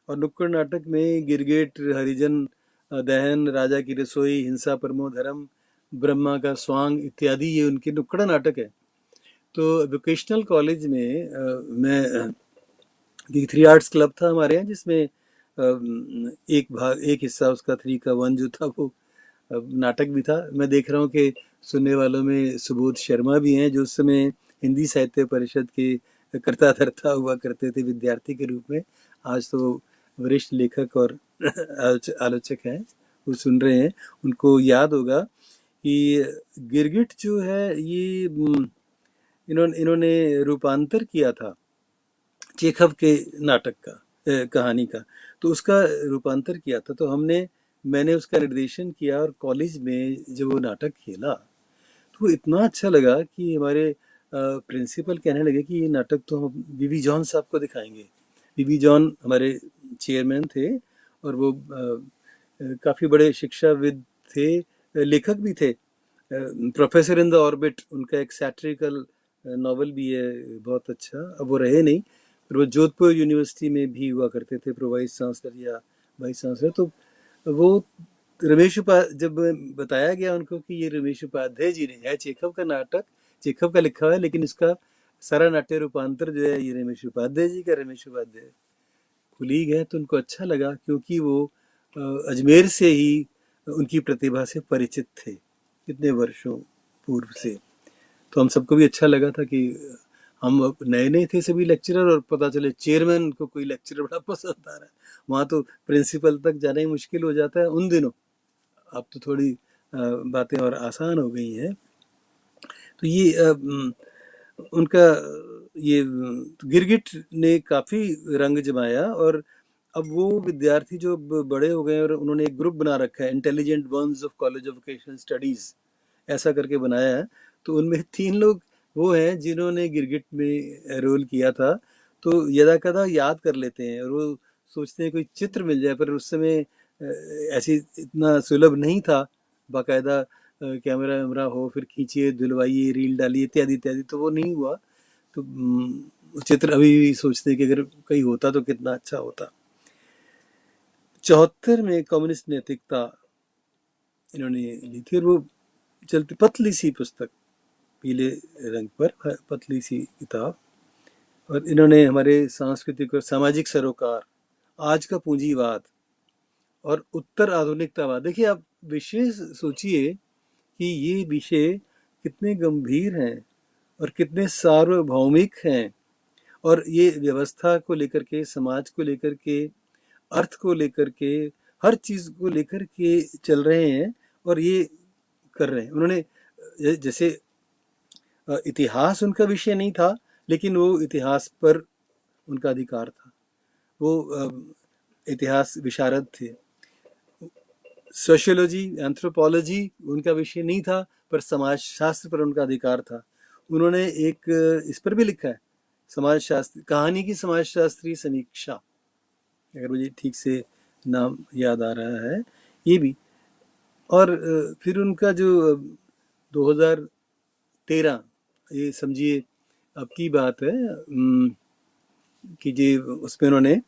और नुक्कड़ नाटक में गिरगिट, हरिजन दहन, राजा की रसोई, हिंसा परमो धर्म, ब्रह्मा का स्वांग इत्यादि, ये उनके नुक्कड़ नाटक है। तो वोकेशनल कॉलेज में मैं थ्री आर्ट्स क्लब था हमारे यहाँ, जिसमें एक हिस्सा उसका 3 का 1 जो था वो नाटक भी था। मैं देख रहा हूँ कि सुनने वालों में सुबोध शर्मा भी हैं, जो उस समय हिंदी साहित्य परिषद के कर्ता धर्ता हुआ करते थे विद्यार्थी के रूप में। आज तो वरिष्ठ लेखक और आलोचक हैं, वो सुन रहे हैं उनको याद होगा कि गिरगिट जो है ये इन्होंने इन्होंने रूपांतर किया था चेखव के नाटक का, कहानी का। तो उसका रूपांतर किया था, तो मैंने उसका निर्देशन किया और कॉलेज में जब वो नाटक खेला तो वो इतना अच्छा लगा कि हमारे प्रिंसिपल कहने लगे कि ये नाटक तो हम बीबी जॉन साहब को दिखाएंगे। बीबी जॉन हमारे चेयरमैन थे और वो काफ़ी बड़े शिक्षाविद थे, लेखक भी थे। प्रोफेसर इन द ऑर्बिट उनका एक सैटरिकल नॉवल भी है, बहुत अच्छा। अब वो रहे नहीं, पर वो जोधपुर यूनिवर्सिटी में भी हुआ करते थे प्रो वाइस चांसलर या वाइस चांसलर। तो वो रमेश जब बताया गया उनको कि ये रमेश उपाध्याय जी ने है, चेखव का नाटक चेखव का लिखा हुआ है, लेकिन इसका सारा नाट्य रूपांतर जो है ये रमेश उपाध्याय जी का, रमेश उपाध्याय कुलीग है। तो उनको अच्छा लगा क्योंकि वो अजमेर से ही उनकी प्रतिभा से परिचित थे कितने वर्षों पूर्व से। तो हम सबको भी अच्छा लगा था कि हम नए नए थे सभी लेक्चरर, और पता चले चेयरमैन को कोई लेक्चरर बड़ा पसंद आ रहा है। वहाँ तो प्रिंसिपल तक जाना ही मुश्किल हो जाता है उन दिनों। अब तो थोड़ी बातें और आसान हो गई हैं। तो ये उनका ये गिरगिट ने काफ़ी रंग जमाया, और अब वो विद्यार्थी जो बड़े हो गए और उन्होंने एक ग्रुप बना रखा है, intelligent Burns of college of vocational studies ऐसा करके बनाया है। तो उनमें 3 लोग वो हैं जिन्होंने गिरगिट में रोल किया था। तो यदा कदा याद कर लेते हैं और वो सोचते हैं कोई चित्र मिल जाए, पर उस समय ऐसी इतना सुलभ नहीं था बाकायदा कैमरा वैमरा हो, फिर खींचिए, दिलवाइए, रील डालिए, इत्यादि इत्यादि। तो वो नहीं हुआ। तो चित्र अभी भी सोचते हैं कि अगर कहीं होता तो कितना अच्छा होता। 74 में कम्युनिस्ट नैतिकता इन्होंने ली थी, और वो चलती पतली सी पुस्तक, पीले रंग पर पतली सी किताब। और इन्होंने हमारे सांस्कृतिक और सामाजिक सरोकार, आज का पूंजीवाद और उत्तर आधुनिकतावाद, देखिए आप विशेष सोचिए कि ये विषय कितने गंभीर हैं और कितने सार्वभौमिक हैं, और ये व्यवस्था को लेकर के, समाज को लेकर के, अर्थ को लेकर के, हर चीज को लेकर के चल रहे हैं और ये कर रहे हैं। उन्होंने जैसे इतिहास उनका विषय नहीं था, लेकिन वो इतिहास पर उनका अधिकार था। वो इतिहास विशारद थे। सोशियोलॉजी, एंथ्रोपोलॉजी उनका विषय नहीं था, पर समाज शास्त्र पर उनका अधिकार था। उन्होंने एक इस पर भी लिखा है, समाज शास्त्र, कहानी की समाज शास्त्रीय समीक्षा, अगर मुझे ठीक से नाम याद आ रहा है ये भी। और फिर उनका जो 2013, ये समझिए अब की बात है, कि जी उसमें उन्होंने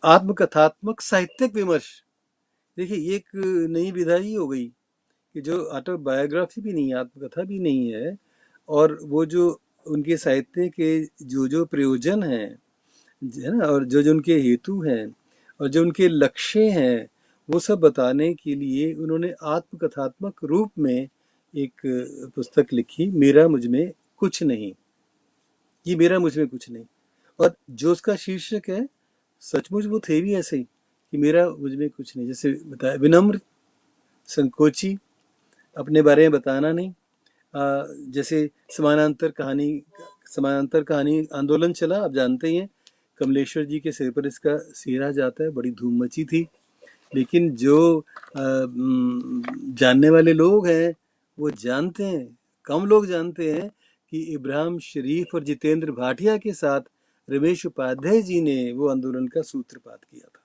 आत्मकथात्मक साहित्यिक विमर्श, देखिए ये एक नई विधा ही हो गई कि जो ऑटोबायोग्राफी भी नहीं है, आत्मकथा भी नहीं है, और वो जो उनके साहित्य के जो जो प्रयोजन हैं, है ना, और जो जो उनके हेतु हैं और जो उनके लक्ष्य हैं, वो सब बताने के लिए उन्होंने आत्मकथात्मक रूप में एक पुस्तक लिखी, मेरा मुझ में कुछ नहीं। ये मेरा मुझ में कुछ नहीं, और जो उसका शीर्षक है सचमुच वो थे भी ऐसे ही कि मेरा मुझ में कुछ नहीं। जैसे बताया, विनम्र, संकोची, अपने बारे में बताना नहीं। जैसे समानांतर कहानी आंदोलन चला, आप जानते ही हैं, कमलेश्वर जी के सिर पर इसका सिरा जाता है, बड़ी धूम मची थी। लेकिन जो जानने वाले लोग हैं वो जानते हैं, कम लोग जानते हैं कि इब्राहिम शरीफ और जितेंद्र भाटिया के साथ रमेश उपाध्याय जी ने वो आंदोलन का सूत्रपात किया था।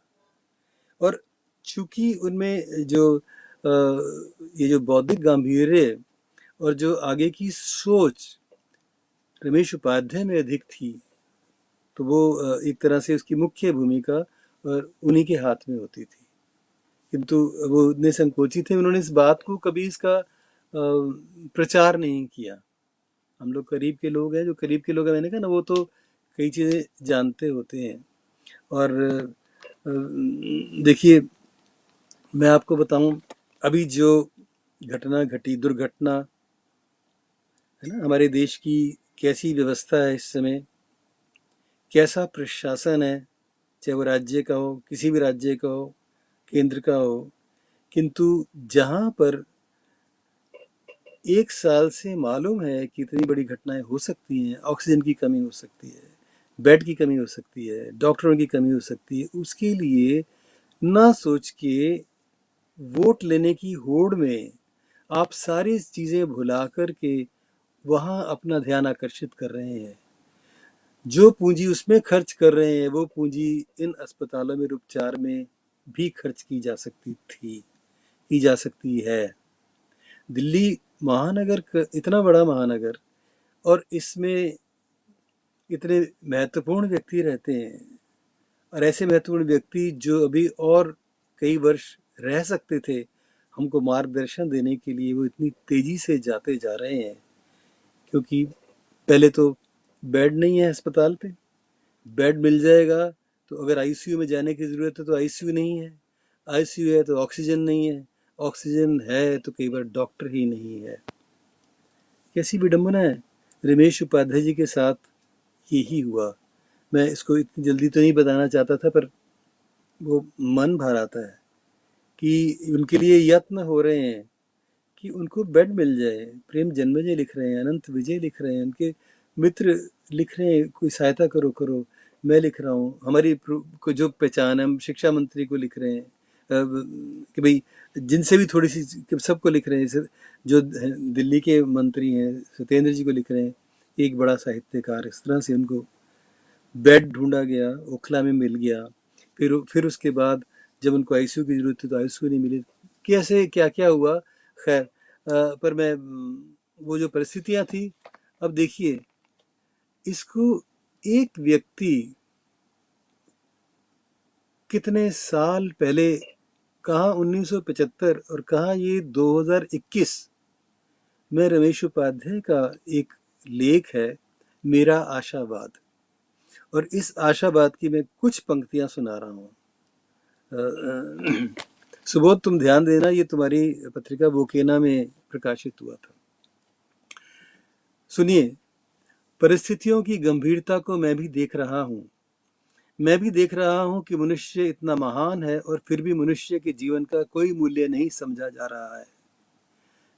और चूंकि उनमें जो ये जो बौद्धिक गांभीर्य और जो आगे की सोच रमेश उपाध्याय में अधिक थी, तो वो एक तरह से उसकी मुख्य भूमिका और उन्हीं के हाथ में होती थी। किंतु वो इतने संकोची थे, उन्होंने इस बात को कभी इसका प्रचार नहीं किया। हम लोग करीब के लोग हैं, जो करीब के लोग हैं, मैंने कहा ना, वो तो कई चीज़ें जानते होते हैं। और देखिए मैं आपको बताऊं, अभी जो घटना घटी, दुर्घटना है ना, हमारे देश की कैसी व्यवस्था है इस समय, कैसा प्रशासन है, चाहे वो राज्य का हो, किसी भी राज्य का हो, केंद्र का हो, किंतु जहां पर 1 साल से मालूम है कि इतनी बड़ी घटनाएं हो सकती हैं, ऑक्सीजन की कमी हो सकती है, बेड की कमी हो सकती है, डॉक्टरों की कमी हो सकती है, उसके लिए ना सोच के वोट लेने की होड़ में आप सारी चीजें भुला कर के वहां अपना ध्यान आकर्षित कर रहे हैं। जो पूंजी उसमें खर्च कर रहे हैं वो पूंजी इन अस्पतालों में उपचार में भी खर्च की जा सकती थी, की जा सकती है। दिल्ली महानगर इतना बड़ा महानगर, और इसमें इतने महत्वपूर्ण व्यक्ति रहते हैं, और ऐसे महत्वपूर्ण व्यक्ति जो अभी और कई वर्ष रह सकते थे हमको मार्गदर्शन देने के लिए, वो इतनी तेजी से जाते जा रहे हैं। क्योंकि पहले तो बेड नहीं है अस्पताल पे, बेड मिल जाएगा तो अगर आईसीयू में जाने की ज़रूरत है तो आईसीयू नहीं है, आईसीयू है तो ऑक्सीजन नहीं है, ऑक्सीजन है तो कई बार डॉक्टर ही नहीं है। कैसी विडंबना है। रमेश उपाध्याय जी के साथ यही हुआ। मैं इसको इतनी जल्दी तो नहीं बताना चाहता था, पर वो मन भर आता है कि उनके लिए यत्न हो रहे हैं कि उनको बेड मिल जाए। प्रेम जन्मेजय लिख रहे हैं, अनंत विजय लिख रहे हैं, उनके मित्र लिख रहे हैं कोई सहायता करो करो। मैं लिख रहा हूँ, हमारी को जो पहचान है, हम शिक्षा मंत्री को लिख रहे हैं कि भाई जिनसे भी थोड़ी सी, सबको लिख रहे हैं। जो दिल्ली के मंत्री हैं सत्येंद्र जी को लिख रहे हैं, एक बड़ा साहित्यकार। इस तरह से उनको बेड ढूंढा गया, ओखला में मिल गया। फिर उसके बाद जब उनको आईसीयू की जरूरत थी तो आईसीयू नहीं मिली। कैसे क्या क्या हुआ, खैर। पर मैं वो जो परिस्थितियां थी, अब देखिए इसको एक व्यक्ति कितने साल पहले, कहाँ 1975 और कहाँ ये 2021 में, रमेश उपाध्याय का एक लेख है मेरा आशावाद, और इस आशावाद की मैं कुछ पंक्तियां सुना रहा हूँ। सुबोध तुम ध्यान देना, ये तुम्हारी पत्रिका वोकेना में प्रकाशित हुआ था। सुनिए, परिस्थितियों की गंभीरता को मैं भी देख रहा हूँ। मैं भी देख रहा हूँ कि मनुष्य इतना महान है और फिर भी मनुष्य के जीवन का कोई मूल्य नहीं समझा जा रहा है।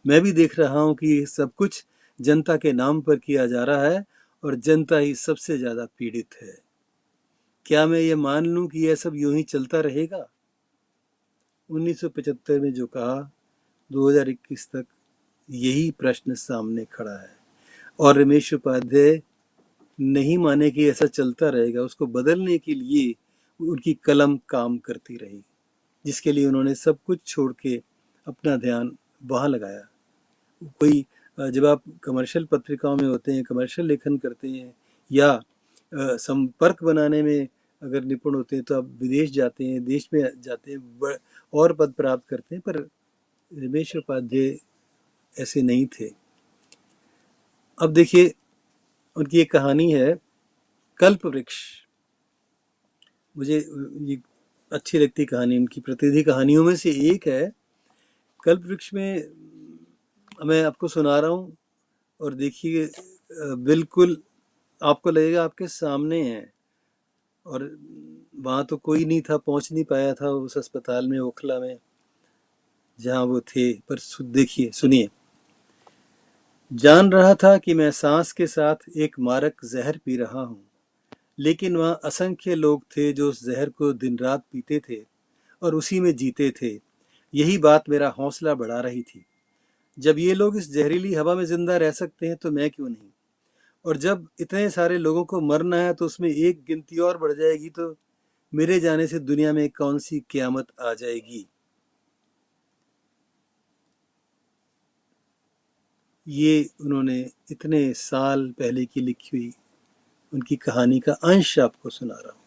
मैं भी देख रहा हूँ कि ये सब कुछ जनता के नाम पर किया जा रहा है और जनता ही सबसे ज्यादा पीड़ित है। क्या मैं ये मान लूं कि यह सब यूं ही चलता रहेगा? 1975 में जो कहा, 2021 तक यही प्रश्न सामने खड़ा है। और रमेश उपाध्याय नहीं माने कि ऐसा चलता रहेगा, उसको बदलने के लिए उनकी कलम काम करती रही, जिसके लिए उन्होंने सब कुछ छोड़ के अपना ध्यान वहां लगाया। कोई जब आप कमर्शियल पत्रिकाओं में होते हैं, कमर्शियल लेखन करते हैं, या संपर्क बनाने में अगर निपुण होते हैं, तो आप विदेश जाते हैं, देश में जाते हैं, और पद प्राप्त करते हैं। पर रमेश उपाध्याय ऐसे नहीं थे। अब देखिए, उनकी एक कहानी है कल्प वृक्ष। मुझे ये अच्छी लगती कहानी, उनकी प्रतिनिधि कहानियों में से एक है कल्प वृक्ष। में मैं आपको सुना रहा हूँ, और देखिए बिल्कुल आपको लगेगा आपके सामने है। और वहां तो कोई नहीं था, पहुंच नहीं पाया था उस अस्पताल में, ओखला में, जहां वो थे। पर देखिए, सुनिए। जान रहा था कि मैं सांस के साथ एक मारक जहर पी रहा हूँ, लेकिन वहां असंख्य लोग थे जो उस जहर को दिन रात पीते थे और उसी में जीते थे। यही बात मेरा हौसला बढ़ा रही थी। जब ये लोग इस जहरीली हवा में जिंदा रह सकते हैं तो मैं क्यों नहीं? और जब इतने सारे लोगों को मरना है तो उसमें एक गिनती और बढ़ जाएगी, तो मेरे जाने से दुनिया में कौन सी क़यामत आ जाएगी। ये उन्होंने इतने साल पहले की लिखी हुई उनकी कहानी का अंश आपको सुना रहा हूँ।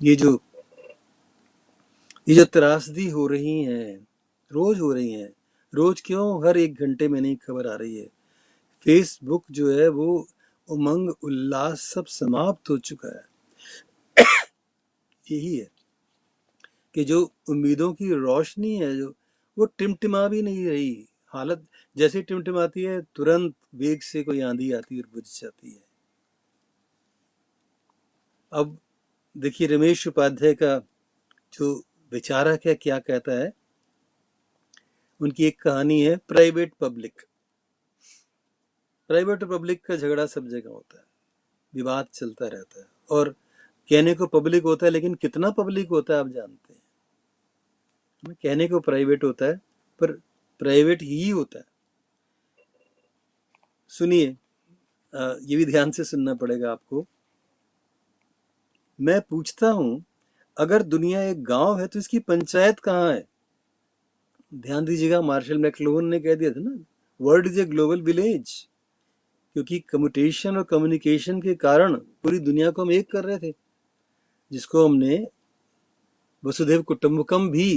ये जो त्रासदी हो रही हैं, रोज हो रही हैं। रोज क्यों, हर एक घंटे में नहीं खबर आ रही है। फेसबुक जो है वो उमंग उल्लास सब समाप्त हो चुका है। यही है कि जो उम्मीदों की रोशनी है, जो वो टिमटिमा भी नहीं रही। हालत जैसे टिमटिमाती है, तुरंत वेग से कोई आंधी आती है और बुझ जाती है। अब देखिए, रमेश उपाध्याय का जो विचारक है क्या कहता है। उनकी एक कहानी है प्राइवेट पब्लिक। प्राइवेट और पब्लिक का झगड़ा सब जगह होता है, विवाद चलता रहता है, और कहने को पब्लिक होता है लेकिन कितना पब्लिक होता है आप जानते हैं। कहने को प्राइवेट होता है पर प्राइवेट ही होता है। सुनिए, ये भी ध्यान से सुनना पड़ेगा आपको। मैं पूछता हूं, अगर दुनिया एक गांव है तो इसकी पंचायत कहाँ है? ध्यान दीजिएगा, मार्शल मैक्लुहन ने कह दिया था ना, world is a global village. क्योंकि कम्युटेशन और कम्युनिकेशन के कारण पूरी दुनिया को हम एक कर रहे थे, जिसको हमने वसुधैव कुटुंबकम भी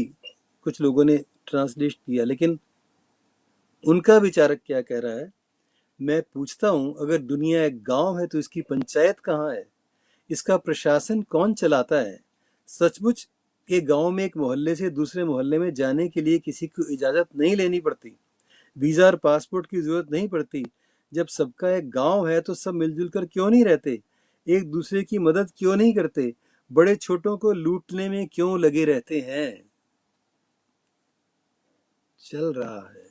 कुछ लोगों ने ट्रांसलेट किया। लेकिन उनका विचारक क्या कह रहा है? मैं पूछता हूं, अगर दुनिया एक गांव है तो इसकी पंचायत कहाँ है? इसका प्रशासन कौन चलाता है? सचमुच के गांव में एक मोहल्ले से दूसरे मोहल्ले में जाने के लिए किसी को इजाजत नहीं लेनी पड़ती, वीजा और पासपोर्ट की जरूरत नहीं पड़ती। जब सबका एक गांव है तो सब मिलजुल कर क्यों नहीं रहते? एक दूसरे की मदद क्यों नहीं करते? बड़े छोटों को लूटने में क्यों लगे रहते हैं? चल रहा है,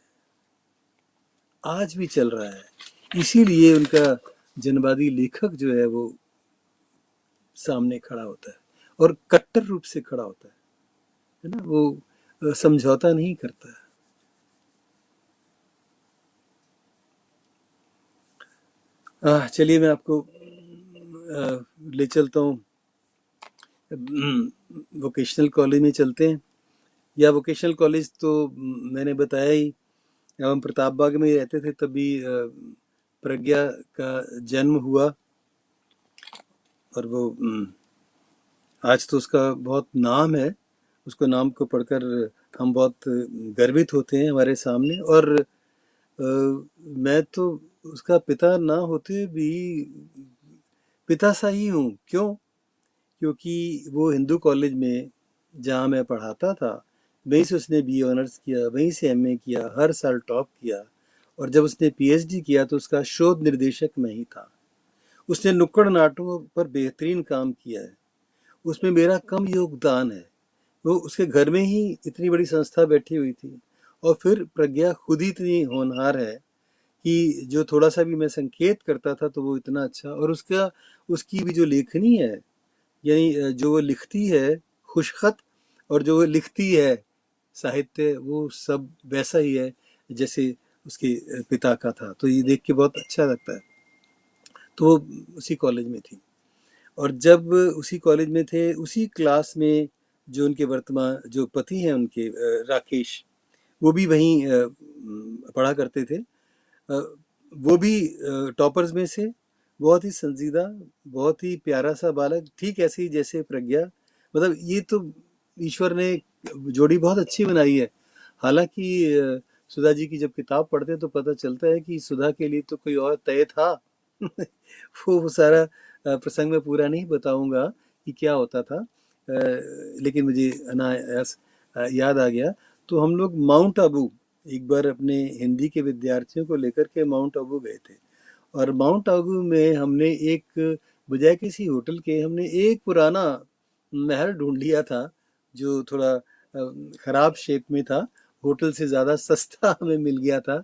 आज भी चल रहा है। इसीलिए उनका जनवादी लेखक जो है वो सामने खड़ा होता है, और कट्टर रूप से खड़ा होता है ना। वो समझौता नहीं करता है। चलिए मैं आपको ले चलता हूँ, वोकेशनल कॉलेज में चलते हैं। या वोकेशनल कॉलेज तो मैंने बताया ही, जब हम प्रताप बाग में रहते थे तभी प्रज्ञा का जन्म हुआ। और वो आज तो उसका बहुत नाम है, उसको नाम को पढ़कर हम बहुत गर्वित होते हैं हमारे सामने। और मैं तो उसका पिता ना होते भी पिता सा ही हूँ। क्यों? क्योंकि वो हिंदू कॉलेज में जहाँ मैं पढ़ाता था, वहीं से उसने बीए ऑनर्स किया, वहीं से एमए किया, हर साल टॉप किया। और जब उसने पीएचडी किया तो उसका शोध निर्देशक मैं ही था। उसने नुक्कड़ नाटकों पर बेहतरीन काम किया है, उसमें मेरा कम योगदान है। वो उसके घर में ही इतनी बड़ी संस्था बैठी हुई थी, और फिर प्रज्ञा खुद ही इतनी होनहार है कि जो थोड़ा सा भी मैं संकेत करता था तो वो इतना अच्छा। और उसका उसकी भी जो लेखनी है, यानी जो वो लिखती है खुशखत, और जो वो लिखती है साहित्य, वो सब वैसा ही है जैसे उसके पिता का था। तो ये देख के बहुत अच्छा लगता है। तो वो उसी कॉलेज में थी, और जब उसी कॉलेज में थे, उसी क्लास में जो उनके वर्तमान जो पति हैं उनके, राकेश, वो भी वहीं पढ़ा करते थे। वो भी टॉपर्स में से, बहुत ही संजीदा, बहुत ही प्यारा सा बालक, ठीक ऐसे ही जैसे प्रज्ञा। मतलब ये तो ईश्वर ने जोड़ी बहुत अच्छी बनाई है। हालांकि सुधा जी की जब किताब पढ़ते हैं तो पता चलता है कि सुधा के लिए तो कोई और तय था। वो सारा प्रसंग मैं पूरा नहीं बताऊंगा कि क्या होता था, लेकिन मुझे अनायास याद आ गया। तो हम लोग माउंट आबू एक बार अपने हिंदी के विद्यार्थियों को लेकर के माउंट आबू गए थे। और माउंट आबू में हमने एक, बजाय किसी होटल के, हमने एक पुराना महल ढूंढ लिया था जो थोड़ा खराब शेप में था, होटल से ज़्यादा सस्ता हमें मिल गया था।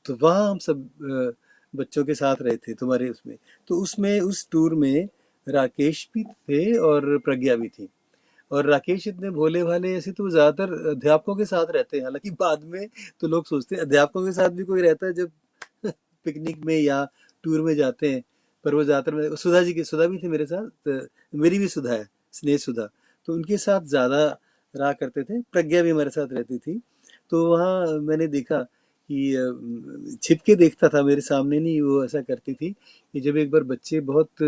तो वहाँ हम सब बच्चों के साथ रहे थे तुम्हारे उसमें। तो उसमें उस टूर में राकेश भी थे और प्रज्ञा भी थी। और राकेश इतने भोले भाले, ऐसे तो ज्यादातर अध्यापकों के साथ रहते हैं। हालांकि बाद में तो लोग सोचते हैं अध्यापकों के साथ भी कोई रहता है जब पिकनिक में या टूर में जाते हैं। पर वो ज्यादातर, सुधा जी की, सुधा भी थी मेरे साथ, मेरी भी सुधा है, स्नेह सुधा, तो उनके साथ ज्यादा रहा करते थे। प्रज्ञा भी हमारे साथ रहती थी। तो वहाँ मैंने देखा कि छिप के देखता था, मेरे सामने नहीं। वो ऐसा करती थी कि जब एक बार बच्चे बहुत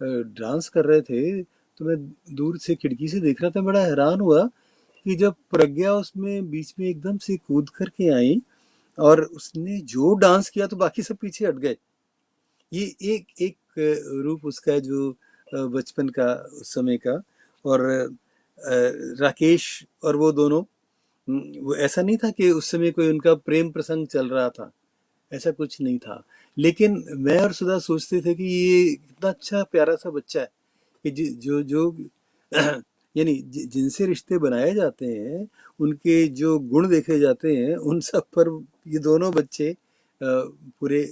डांस कर रहे थे तो मैं दूर से खिड़की से देख रहा था, बड़ा हैरान हुआ कि जब प्रज्ञा उसमें बीच में एकदम से कूद करके आई और उसने जो डांस किया तो बाकी सब पीछे हट गए। ये एक एक रूप उसका है जो बचपन का, उस समय का। और राकेश और वो दोनों, वो ऐसा नहीं था कि उस समय कोई उनका प्रेम प्रसंग चल रहा था, ऐसा कुछ नहीं था। लेकिन मैं और सुधा सोचते थे कि ये कितना अच्छा प्यारा सा बच्चा है कि जो जो यानी जिनसे रिश्ते बनाए जाते हैं उनके जो गुण देखे जाते हैं उन सब पर ये दोनों बच्चे पूरे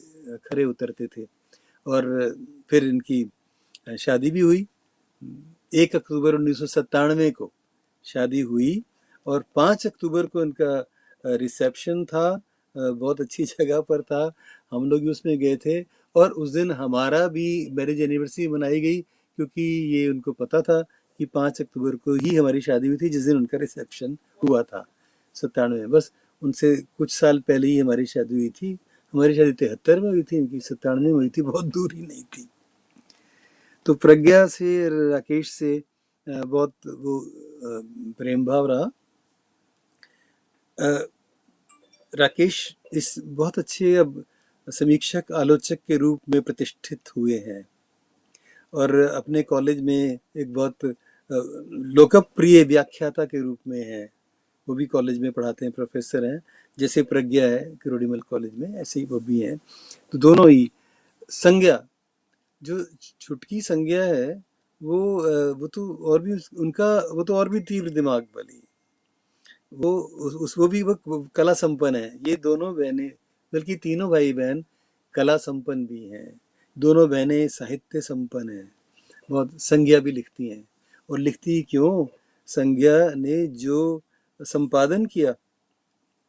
खरे उतरते थे। और फिर इनकी शादी भी हुई। 1 अक्टूबर 1997 को शादी हुई और 5 अक्टूबर को इनका रिसेप्शन था। बहुत अच्छी जगह पर था, हम लोग भी उसमें गए थे। और उस दिन हमारा भी मैरिज एनिवर्सरी मनाई गई, क्योंकि ये उनको पता था कि 5 अक्टूबर को ही हमारी शादी हुई थी, जिस दिन उनका रिसेप्शन हुआ था 97 में। बस उनसे कुछ साल पहले ही हमारी शादी हुई थी। हमारी शादी 73 में हुई थी, इनकी 97 में हुई थी, बहुत दूर ही नहीं थी। तो प्रज्ञा से, राकेश से बहुत वो प्रेम भाव रहा। राकेश इस बहुत अच्छे अब समीक्षक आलोचक के रूप में प्रतिष्ठित हुए हैं और अपने कॉलेज में एक बहुत लोकप्रिय व्याख्याता के रूप में है। वो भी कॉलेज में पढ़ाते हैं, प्रोफेसर हैं। जैसे प्रज्ञा है किरोड़ीमल कॉलेज में, ऐसे ही वो भी हैं। तो दोनों ही संज्ञा, जो छुटकी संज्ञा है, वो तो और भी उनका, वो तो और भी तीव्र दिमाग वाली। वो भी वो कला संपन्न है। ये दोनों बहनें, बल्कि तीनों भाई बहन कला संपन्न भी हैं। दोनों बहनें साहित्य संपन्न हैं। बहुत संज्ञा भी लिखती हैं, और लिखती क्यों, संज्ञा ने जो संपादन किया,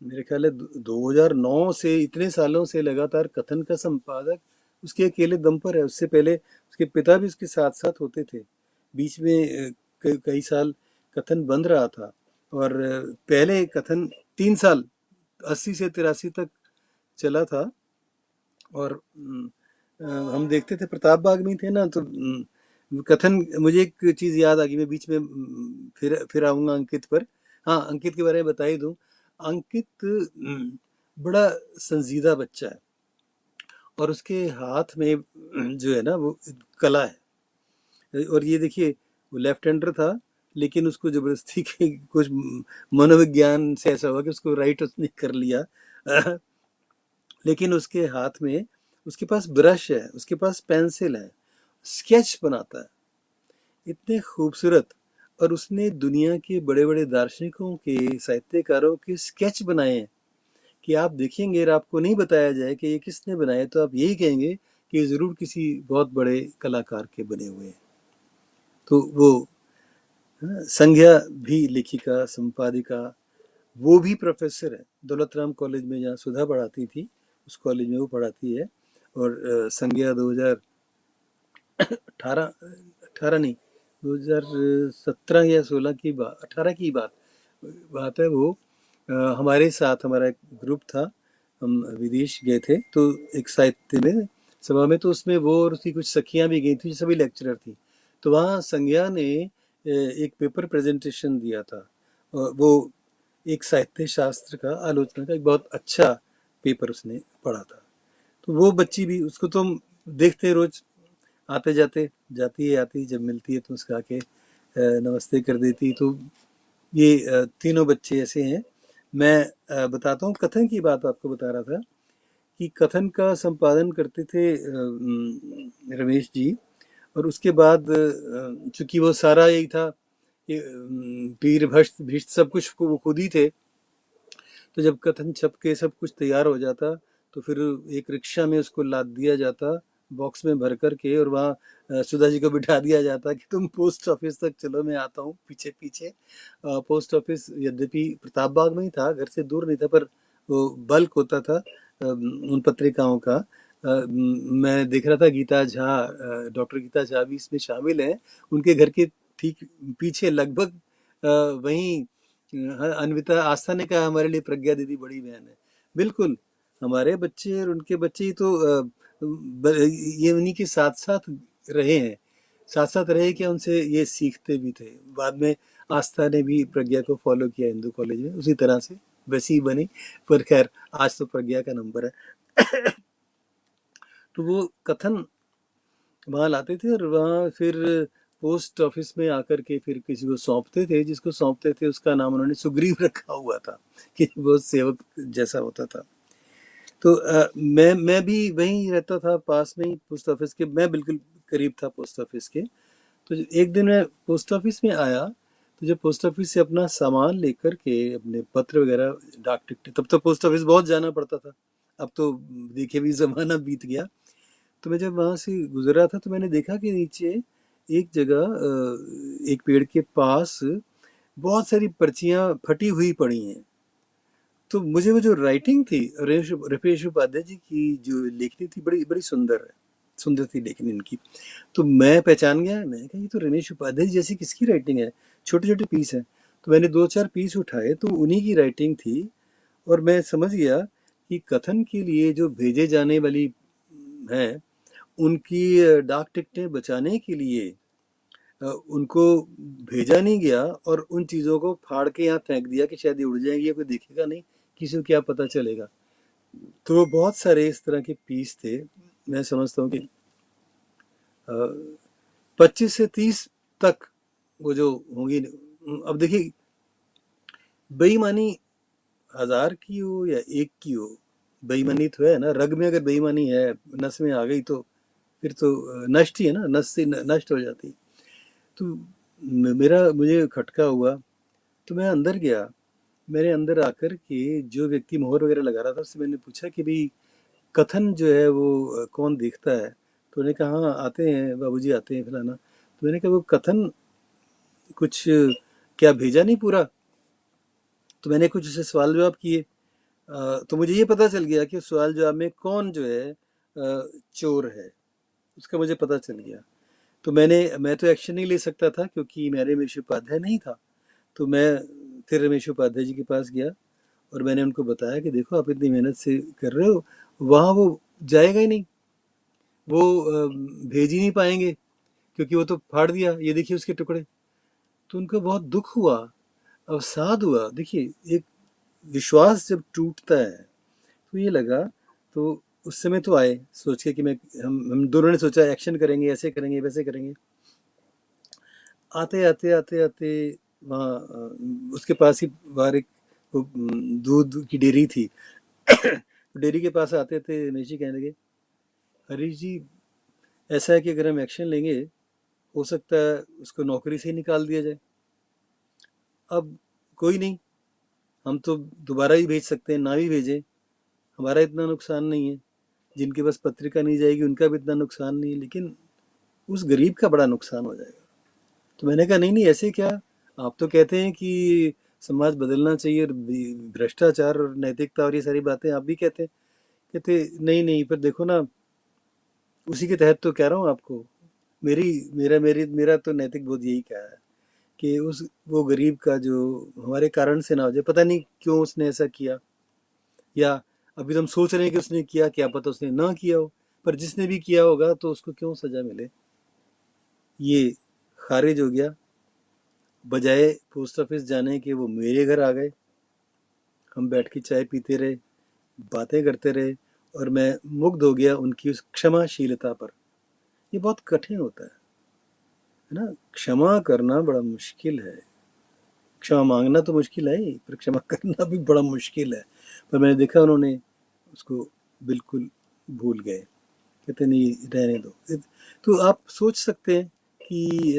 मेरे ख्याल है 2009 से, इतने सालों से लगातार कथन का संपादक उसके अकेले दम पर है। उससे पहले उसके पिता भी उसके साथ साथ होते थे। बीच में कई साल कथन बंद रहा था, और पहले कथन 3 साल 80 से 83 तक चला था। और हम देखते थे, प्रताप बाग में ही थे ना, तो कथन, मुझे एक चीज याद आ गई, मैं बीच में फिर आऊंगा अंकित पर। हाँ, अंकित के बारे में बता ही दूं। अंकित बड़ा संजीदा बच्चा है, और उसके हाथ में जो है ना वो कला है। और ये देखिए, वो लेफ्ट हैंडर था, लेकिन उसको जबरदस्ती के कुछ मनोविज्ञान से ऐसा हुआ कि उसको राइट उसने कर लिया। लेकिन उसके हाथ में, उसके पास ब्रश है, उसके पास पेंसिल है, स्केच बनाता है इतने खूबसूरत। और उसने दुनिया के बड़े बड़े दार्शनिकों के, साहित्यकारों के स्केच बनाए हैं कि आप देखेंगे और आपको नहीं बताया जाए कि ये किसने बनाए, तो आप यही कहेंगे कि ये जरूर किसी बहुत बड़े कलाकार के बने हुए हैं। तो वो संज्ञा भी लेखिका, संपादिका, वो भी प्रोफेसर है दौलत राम कॉलेज में, जहाँ सुधा पढ़ाती थी, उस कॉलेज में वो पढ़ाती है। और संज्ञा 2018 18 नहीं, 2017 या 16 की बात, 18 की बात है। वो हमारे साथ, हमारा एक ग्रुप था, हम विदेश गए थे, तो एक साहित्य में सभा में, तो उसमें वो और उसकी कुछ सखियां भी गई थी, सभी लेक्चरर थी। तो वहाँ संज्ञा ने एक पेपर प्रेजेंटेशन दिया था, और वो एक साहित्य शास्त्र का, आलोचना का एक बहुत अच्छा पेपर उसने पढ़ा था। तो वो बच्ची भी, उसको तो हम देखते रोज, आते जाते, जाती है आती, जब मिलती है तो उसका आके नमस्ते कर देती। तो ये तीनों बच्चे ऐसे हैं। मैं बताता हूँ, कथन की बात आपको बता रहा था कि कथन का संपादन करते थे रमेश जी। और उसके बाद चूंकि वो सारा यही था कि पीर भ्रष्ट भीष्ट सब कुछ वो खुद ही थे। तो जब कथन छप के सब कुछ तैयार हो जाता, तो फिर एक रिक्शा में उसको लाद दिया जाता, बॉक्स में भर कर के, और वहाँ सुधा जी को बिठा दिया जाता कि तुम पोस्ट ऑफिस तक चलो, मैं आता हूँ पीछे पीछे। पोस्ट ऑफिस यद्यपि प्रताप बाग में ही था, घर से दूर नहीं था, पर वो बल्क होता था उन पत्रिकाओं का। मैं देख रहा था गीता झा, डॉक्टर गीता झा भी इसमें शामिल हैं। उनके घर के ठीक पीछे लगभग वहीं हाँ, अनविता आस्था ने कहा हमारे लिए प्रज्ञा दीदी बड़ी बहन है। बिल्कुल, हमारे बच्चे और उनके बच्चे ही तो ये उन्हीं के साथ साथ रहे हैं। साथ साथ रहे क्या, उनसे ये सीखते भी थे। बाद में आस्था ने भी प्रज्ञा को फॉलो किया हिंदू कॉलेज में, उसी तरह से वैसी ही बनी। पर खैर, आज तो प्रज्ञा का नंबर है। तो वो कथन वहाँ लाते थे, और वहाँ फिर पोस्ट ऑफिस में आकर के फिर किसी को सौंपते थे। जिसको सौंपते थे उसका नाम उन्होंने सुग्रीव रखा हुआ था, कि वो सेवक जैसा होता था। तो मैं भी वहीं रहता था, पास में ही पोस्ट ऑफिस के, मैं बिल्कुल करीब था पोस्ट ऑफिस के। तो एक दिन मैं पोस्ट ऑफिस में आया, तो जब पोस्ट ऑफिस से अपना सामान लेकर के अपने पत्र वगैरह डाक टिकट, तब तो पोस्ट ऑफिस बहुत जाना पड़ता था, अब तो देखिए भी ज़माना बीत गया। तो मैं जब वहाँ से गुजरा था तो मैंने देखा कि नीचे एक जगह एक पेड़ के पास बहुत सारी पर्चियाँ फटी हुई पड़ी हैं। तो मुझे वो जो राइटिंग थी रुपेश उपाध्याय जी की जो लेखनी थी, बड़ी बड़ी सुंदर है, सुंदर थी लेखनी इनकी। तो मैं पहचान गया, मैंने कहा ये तो रमेश उपाध्याय जी जैसी किसकी राइटिंग है, छोटे छोटे पीस हैं। तो मैंने दो चार पीस उठाए तो उन्हीं की राइटिंग थी, और मैं समझ गया कि कथन के लिए जो भेजे जाने वाली हैं उनकी डाक टिकटें बचाने के लिए उनको भेजा नहीं गया, और उन चीज़ों को फाड़ के यहाँ फेंक दिया कि शायद ये उड़ जाएंगी या कोई देखेगा नहीं, किसी को क्या पता चलेगा। तो वो बहुत सारे इस तरह के पीस थे। मैं समझता हूँ कि 25 से 30 तक वो जो होंगी। अब देखिए, बेईमानी 1000 की हो या 1 की हो, बेईमानी तो है ना, रग में अगर बेईमानी है, नस में आ गई तो फिर तो नष्ट ही है ना, नस से नष्ट हो जाती। तो मुझे खटका हुआ, तो मैं अंदर गया। मेरे अंदर आकर के जो व्यक्ति मोहर वगैरह लगा रहा था उससे मैंने पूछा कि भाई कथन जो है वो कौन देखता है। तो उन्होंने कहा हाँ आते हैं बाबूजी, आते हैं फलाना। तो मैंने कहा वो कथन कुछ क्या भेजा नहीं पूरा? तो मैंने कुछ उसे सवाल जवाब किए। तो मुझे ये पता चल गया कि सवाल जवाब में कौन जो है चोर है, उसका मुझे पता चल गया। तो मैं तो एक्शन नहीं ले सकता था क्योंकि मेरे रमेश उपाध्याय नहीं था। तो मैं फिर रमेश उपाध्याय जी के पास गया और मैंने उनको बताया कि देखो आप इतनी मेहनत से कर रहे हो, वहाँ वो जाएगा ही नहीं, वो भेज ही नहीं पाएंगे क्योंकि वो तो फाड़ दिया, ये देखिए उसके टुकड़े। तो उनको बहुत दुख हुआ, अवसाद हुआ। देखिए एक विश्वास जब टूटता है तो ये लगा। तो उस समय तो आए सोच के कि मैं हम दोनों ने सोचा एक्शन करेंगे, ऐसे करेंगे वैसे करेंगे। आते आते आते आते वहाँ उसके पास ही बाहर एक वो, दूध की डेयरी थी। डेयरी के पास आते थे, रमेश जी कहने लगे हरीश जी ऐसा है कि अगर हम एक्शन लेंगे हो सकता है उसको नौकरी से ही निकाल दिया जाए। अब कोई नहीं, हम तो दोबारा ही भेज सकते हैं, ना भी भेजें हमारा इतना नुकसान नहीं है, जिनके पास पत्रिका नहीं जाएगी उनका भी इतना नुकसान नहीं है, लेकिन उस गरीब का बड़ा नुकसान हो जाएगा। तो मैंने कहा नहीं नहीं ऐसे क्या, आप तो कहते हैं कि समाज बदलना चाहिए और भ्रष्टाचार और नैतिकता और ये सारी बातें आप भी कहते हैं। कहते नहीं नहीं, पर देखो ना, उसी के तहत तो कह रहा हूँ आपको। मेरा तो नैतिक बोध यही कहा है कि उस वो गरीब का जो हमारे कारण से ना हो जाए, पता नहीं क्यों उसने ऐसा किया, या अभी तो हम सोच रहे हैं कि उसने किया, क्या पता उसने ना किया हो, पर जिसने भी किया होगा तो उसको क्यों सजा मिले। ये खारिज हो गया। बजाय पोस्ट ऑफिस जाने के वो मेरे घर आ गए, हम बैठ के चाय पीते रहे, बातें करते रहे, और मैं मुग्ध हो गया उनकी उस क्षमाशीलता पर। ये बहुत कठिन होता है ना, क्षमा करना बड़ा मुश्किल है। क्षमा मांगना तो मुश्किल है ही, पर क्षमा करना भी बड़ा मुश्किल है। पर मैंने देखा उन्होंने उसको बिल्कुल भूल गए, कहते नहीं रहने दो। तो आप सोच सकते हैं कि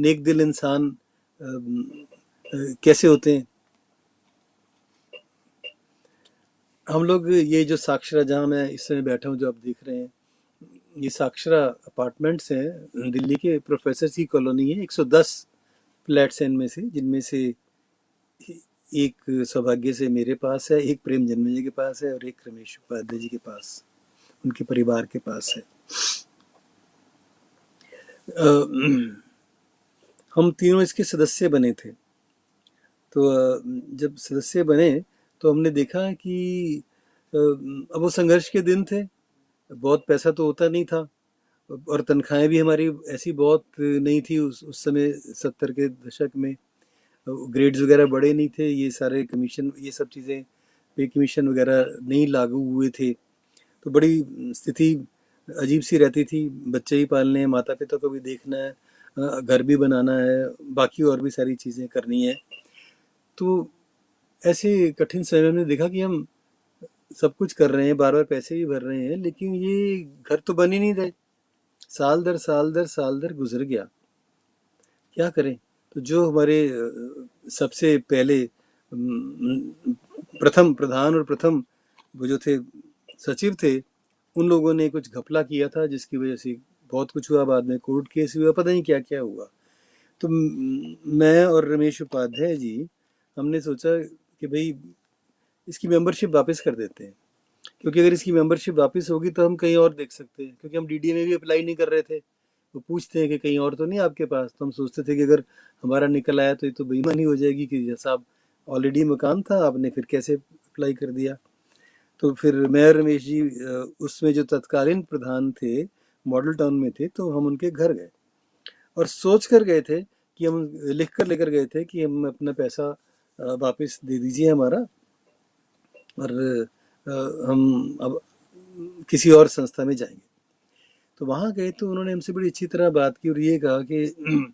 नेक दिल इंसान कैसे होते हैं। हम लोग ये जो साक्षरा, जहाँ मैं इस समय बैठा हूँ, जो आप देख रहे हैं, ये साक्षरा अपार्टमेंट्स हैं, दिल्ली के प्रोफेसर की कॉलोनी है। 110 फ्लैट्स हैं इनमें से, जिनमें से एक सौभाग्य से मेरे पास है, एक प्रेम जन्मेजय के पास है, और एक रमेश उपाध्याय जी के पास, उनके परिवार के पास है। हम तीनों इसके सदस्य बने थे। तो जब सदस्य बने तो हमने देखा कि अब वो संघर्ष के दिन थे, बहुत पैसा तो होता नहीं था, और तनख्वाहें भी हमारी ऐसी बहुत नहीं थी उस समय 70 के दशक में। ग्रेड्स वगैरह बड़े नहीं थे, ये सारे कमीशन, ये सब चीज़ें, पे कमीशन वगैरह नहीं लागू हुए थे। तो बड़ी स्थिति अजीब सी रहती थी। बच्चे ही पालने हैं, माता पिता को भी देखना है, घर भी बनाना है, बाकी और भी सारी चीज़ें करनी है। तो ऐसे कठिन समय में हमने देखा कि हम सब कुछ कर रहे हैं, बार बार पैसे भी भर रहे हैं, लेकिन ये घर तो बन ही नहीं रहे। साल दर साल दर साल दर गुजर गया, क्या करें। तो जो हमारे सबसे पहले प्रथम प्रधान और प्रथम वो जो थे सचिव थे, उन लोगों ने कुछ घपला किया था जिसकी वजह से बहुत कुछ हुआ, बाद में कोर्ट केस हुआ, पता नहीं क्या क्या हुआ। तो मैं और रमेश उपाध्याय जी हमने सोचा कि भाई इसकी मेंबरशिप वापस कर देते हैं, क्योंकि अगर इसकी मेंबरशिप वापस होगी तो हम कहीं और देख सकते हैं, क्योंकि हम डीडीए में भी अप्लाई नहीं कर रहे थे। वो पूछते हैं कि कहीं और तो नहीं आपके पास, तो हम सोचते थे कि अगर हमारा निकल आया तो ये तो बेईमानी हो जाएगी कि जैसा आप ऑलरेडी मकान था आपने फिर कैसे अप्लाई कर दिया। तो फिर मैं और रमेश जी उसमें जो तत्कालीन प्रधान थे मॉडल टाउन में थे, तो हम उनके घर गए और सोच कर गए थे कि हम लिख कर लेकर गए थे कि हम अपना पैसा वापस दे दीजिए हमारा, और हम अब किसी और संस्था में जाएंगे। तो वहाँ गए तो उन्होंने हमसे बड़ी अच्छी तरह बात की और ये कहा कि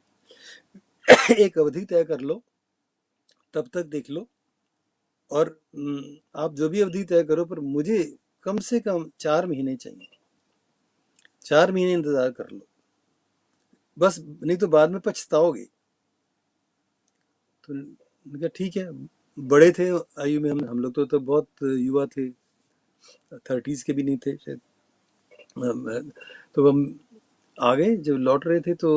एक अवधि तय कर लो, तब तक देख लो, और आप जो भी अवधि तय करो पर मुझे कम से कम 4 महीने चाहिए, 4 महीने इंतजार कर लो बस, नहीं तो बाद में पछताओगे। तो मैंने कहा ठीक है। बड़े थे आयु में, हम लोग तो बहुत युवा थे, 30s के भी नहीं थे शायद। तो हम आ गए, जब लौट रहे थे तो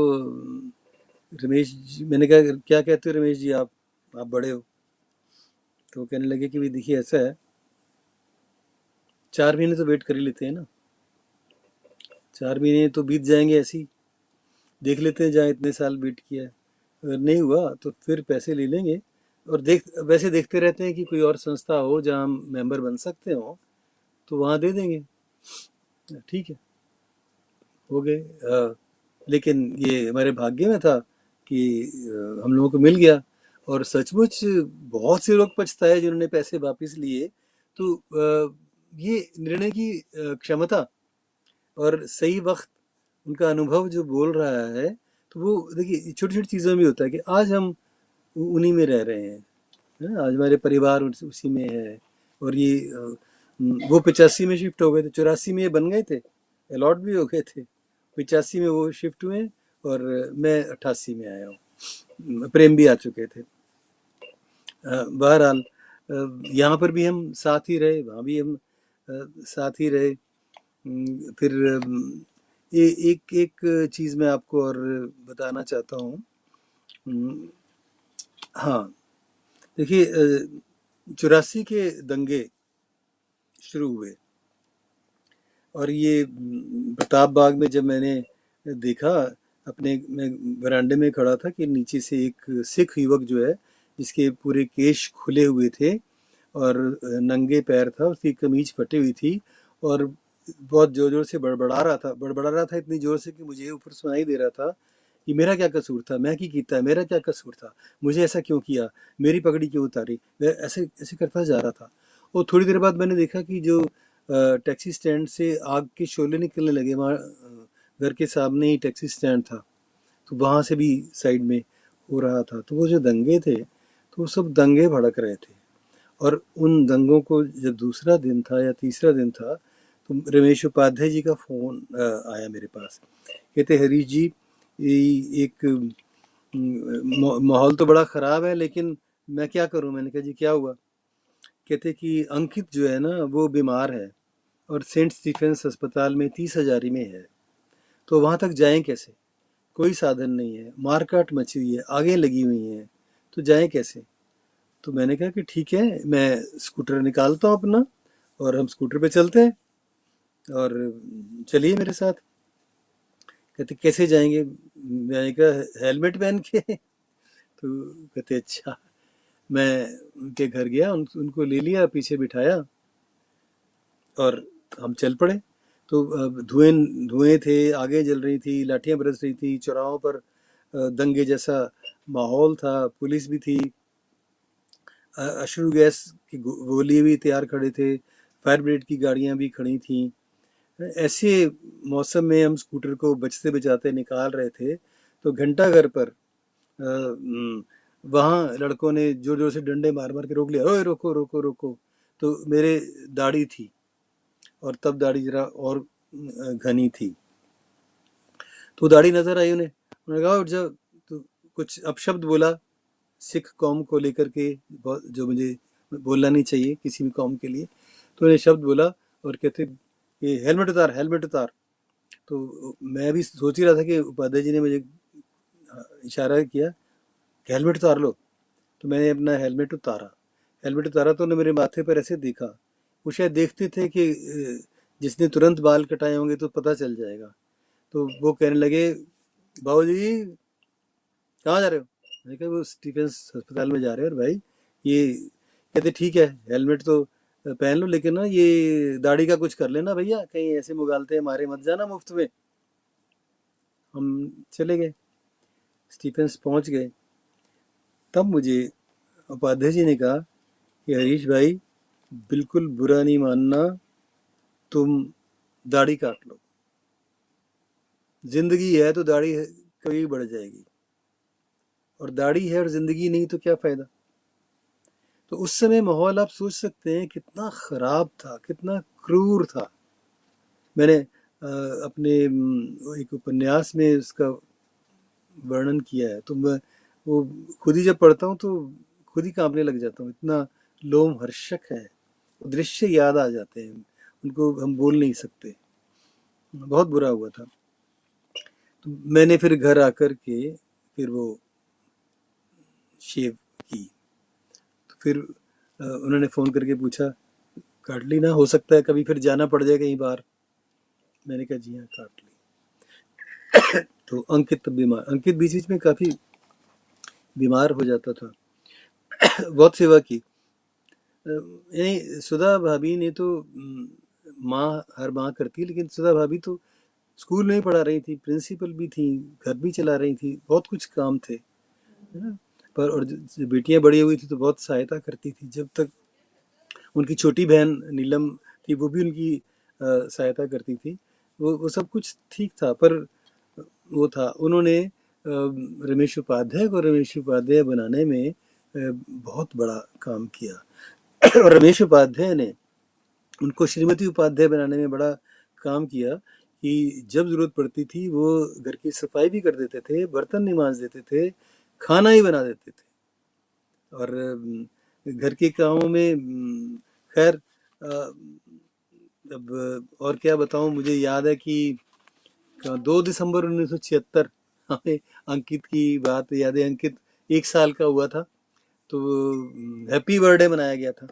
रमेश जी, मैंने कहा क्या कहते हो रमेश जी, आप बड़े हो। तो वो कहने लगे कि भाई देखिए ऐसा है, 4 महीने तो वेट कर ही लेते हैं ना, 4 महीने तो बीत जाएंगे ऐसे ही, देख लेते हैं जहाँ इतने साल वेट किया है, अगर नहीं हुआ तो फिर पैसे ले लेंगे, और वैसे देखते रहते हैं कि कोई और संस्था हो जहाँ हम मेंबर बन सकते हो तो वहाँ दे देंगे। ठीक है, हो गए। लेकिन ये हमारे भाग्य में था कि हम लोगों को मिल गया, और सचमुच बहुत से लोग पछताए जिन्होंने पैसे वापस लिए। तो ये निर्णय की क्षमता और सही वक्त, उनका अनुभव जो बोल रहा है, तो वो देखिए छोटी छोटी चीज़ों में होता है कि आज हम उन्हीं में रह रहे हैं, है ना? आज हमारे परिवार उसी में है, और ये वो 85 में शिफ्ट हो गए थे, 84 में ये बन गए थे, अलॉट भी हो गए थे, 85 में वो शिफ्ट हुए, और मैं 88 में आया हूँ, प्रेम भी आ चुके थे। बहरहाल यहाँ पर भी हम साथ ही रहे, वहाँ भी हम साथ ही रहे। फिर एक एक चीज़ मैं आपको और बताना चाहता हूँ। हाँ, देखिए 84 के दंगे शुरू हुए, और ये प्रताप बाग में जब मैंने देखा, अपने मैं बरामदे में खड़ा था कि नीचे से एक सिख युवक जो है, जिसके पूरे केश खुले हुए थे और नंगे पैर था, उसकी कमीज फटी हुई थी, और बहुत जोर जोर से बड़बड़ा रहा था इतनी जोर से कि मुझे ऊपर सुनाई दे रहा था कि मेरा क्या कसूर था, मैं की कीता है, मेरा क्या कसूर था, मुझे ऐसा क्यों किया, मेरी पगड़ी क्यों उतारी, मैं ऐसे ऐसे करता जा रहा था। और थोड़ी देर बाद मैंने देखा कि जो टैक्सी स्टैंड से आग के शोले निकलने लगे, वहाँ घर के सामने ही टैक्सी स्टैंड था, तो वहाँ से भी साइड में हो रहा था। तो वो जो दंगे थे, तो वो सब दंगे भड़क रहे थे, और उन दंगों को जब दूसरा दिन था या तीसरा दिन था, तो रमेश उपाध्याय जी का फ़ोन आया मेरे पास। कहते हरीश जी, एक माहौल तो बड़ा ख़राब है, लेकिन मैं क्या करूं। मैंने कहा जी क्या हुआ। कहते कि अंकित जो है ना वो बीमार है, और सेंट स्टीफेंस अस्पताल में 30 हजारी में है, तो वहाँ तक जाएं कैसे, कोई साधन नहीं है, मारकाट मची हुई है, आगे लगी हुई हैं, तो जाएं कैसे। तो मैंने कहा कि ठीक है, मैं स्कूटर निकालता हूँ अपना, और हम स्कूटर पे चलते हैं, और चलिए मेरे साथ। कहते कैसे जाएंगे। मैंने कहा हेलमेट पहन के। तो कहते अच्छा। मैं उनके घर गया, उनको ले लिया, पीछे बिठाया, और हम चल पड़े। तो धुएं धुएं थे, आगे जल रही थी, लाठियां बरस रही थी, चौराहों पर दंगे जैसा माहौल था, पुलिस भी थी, अश्रु गैस की गोली भी तैयार खड़े थे, फायर ब्रिगेड की गाड़ियां भी खड़ी थीं। ऐसे मौसम में हम स्कूटर को बचते बचाते निकाल रहे थे, तो घंटा घर पर वहाँ लड़कों ने जोर जोर से डंडे मार मार के रोक लिया, ओए रोको रोको रोको। तो मेरे दाढ़ी थी, और तब दाढ़ी जरा और घनी थी, तो दाढ़ी नजर आई उन्हें। उन्होंने कहा उठ जाओ। तो कुछ अपशब्द बोला सिख कौम को लेकर के, जो मुझे बोलना नहीं चाहिए किसी भी कौम के लिए। तो उन्हें शब्द बोला और कहते कि हेलमेट उतार, हेलमेट उतार। तो मैं भी सोच ही रहा था कि उपाध्याय जी ने मुझे इशारा किया कि हेलमेट उतार लो। तो मैंने अपना हेलमेट उतारा। हेलमेट उतारा तो उन्होंने मेरे माथे पर ऐसे देखा। वो शायद देखते थे कि जिसने तुरंत बाल कटाए होंगे तो पता चल जाएगा। तो वो कहने लगे, बाबू जी कहाँ जा रहे हो? मैंने कहा वो स्टीफेंस अस्पताल में जा रहे हैं। और भाई ये कहते ठीक है हेलमेट तो पहन लो, लेकिन ना ये दाढ़ी का कुछ कर लेना भैया, कहीं ऐसे मुगालते मारे मत जाना मुफ्त में। हम चले गए, स्टीफेंस पहुंच गए। तब मुझे उपाध्याय जी ने कहा कि हरीश भाई बिल्कुल बुरा नहीं मानना, तुम दाढ़ी काट लो, जिंदगी है तो दाढ़ी कभी बढ़ जाएगी, और दाढ़ी है और जिंदगी नहीं तो क्या फायदा। तो उस समय माहौल आप सोच सकते हैं कितना खराब था, कितना क्रूर था। मैंने अपने एक उपन्यास में उसका वर्णन किया है। तो मैं वो खुद ही जब पढ़ता हूँ तो खुद ही कांपने लग जाता हूँ, इतना लोमहर्षक है। दृश्य याद आ जाते हैं, उनको हम बोल नहीं सकते। बहुत बुरा हुआ था। तो मैंने फिर घर आकर के फिर वो शेव की। तो फिर उन्होंने फ़ोन करके पूछा, काट ली ना? हो सकता है कभी फिर जाना पड़ जाए कहीं बाहर। मैंने कहा जी हाँ, काट ली। तो अंकित तब बीमार, अंकित बीच बीच में काफ़ी बीमार हो जाता था। बहुत सेवा की। नहीं, सुधा भाभी ने तो माँ हर माँ करती है, लेकिन सुधा भाभी तो स्कूल में ही पढ़ा रही थी, प्रिंसिपल भी थी, घर भी चला रही थी, बहुत कुछ काम थे, है ना। पर और जब बेटियां बड़ी हुई थी तो बहुत सहायता करती थी। जब तक उनकी छोटी बहन नीलम थी वो भी उनकी सहायता करती थी। वो सब कुछ ठीक था। पर वो था, उन्होंने रमेश उपाध्याय को रमेश उपाध्याय बनाने में बहुत बड़ा काम किया। और रमेश उपाध्याय ने उनको श्रीमती उपाध्याय बनाने में बड़ा काम किया कि जब जरूरत पड़ती थी वो घर की सफाई भी कर देते थे, बर्तन नहीं मांज देते थे, खाना ही बना देते थे। और घर के कामों में खैर अब और क्या बताऊं। मुझे याद है कि 2 दिसंबर 1976 हमें अंकित की बात याद है। अंकित 1 साल का हुआ था तो हैप्पी बर्थडे मनाया गया था।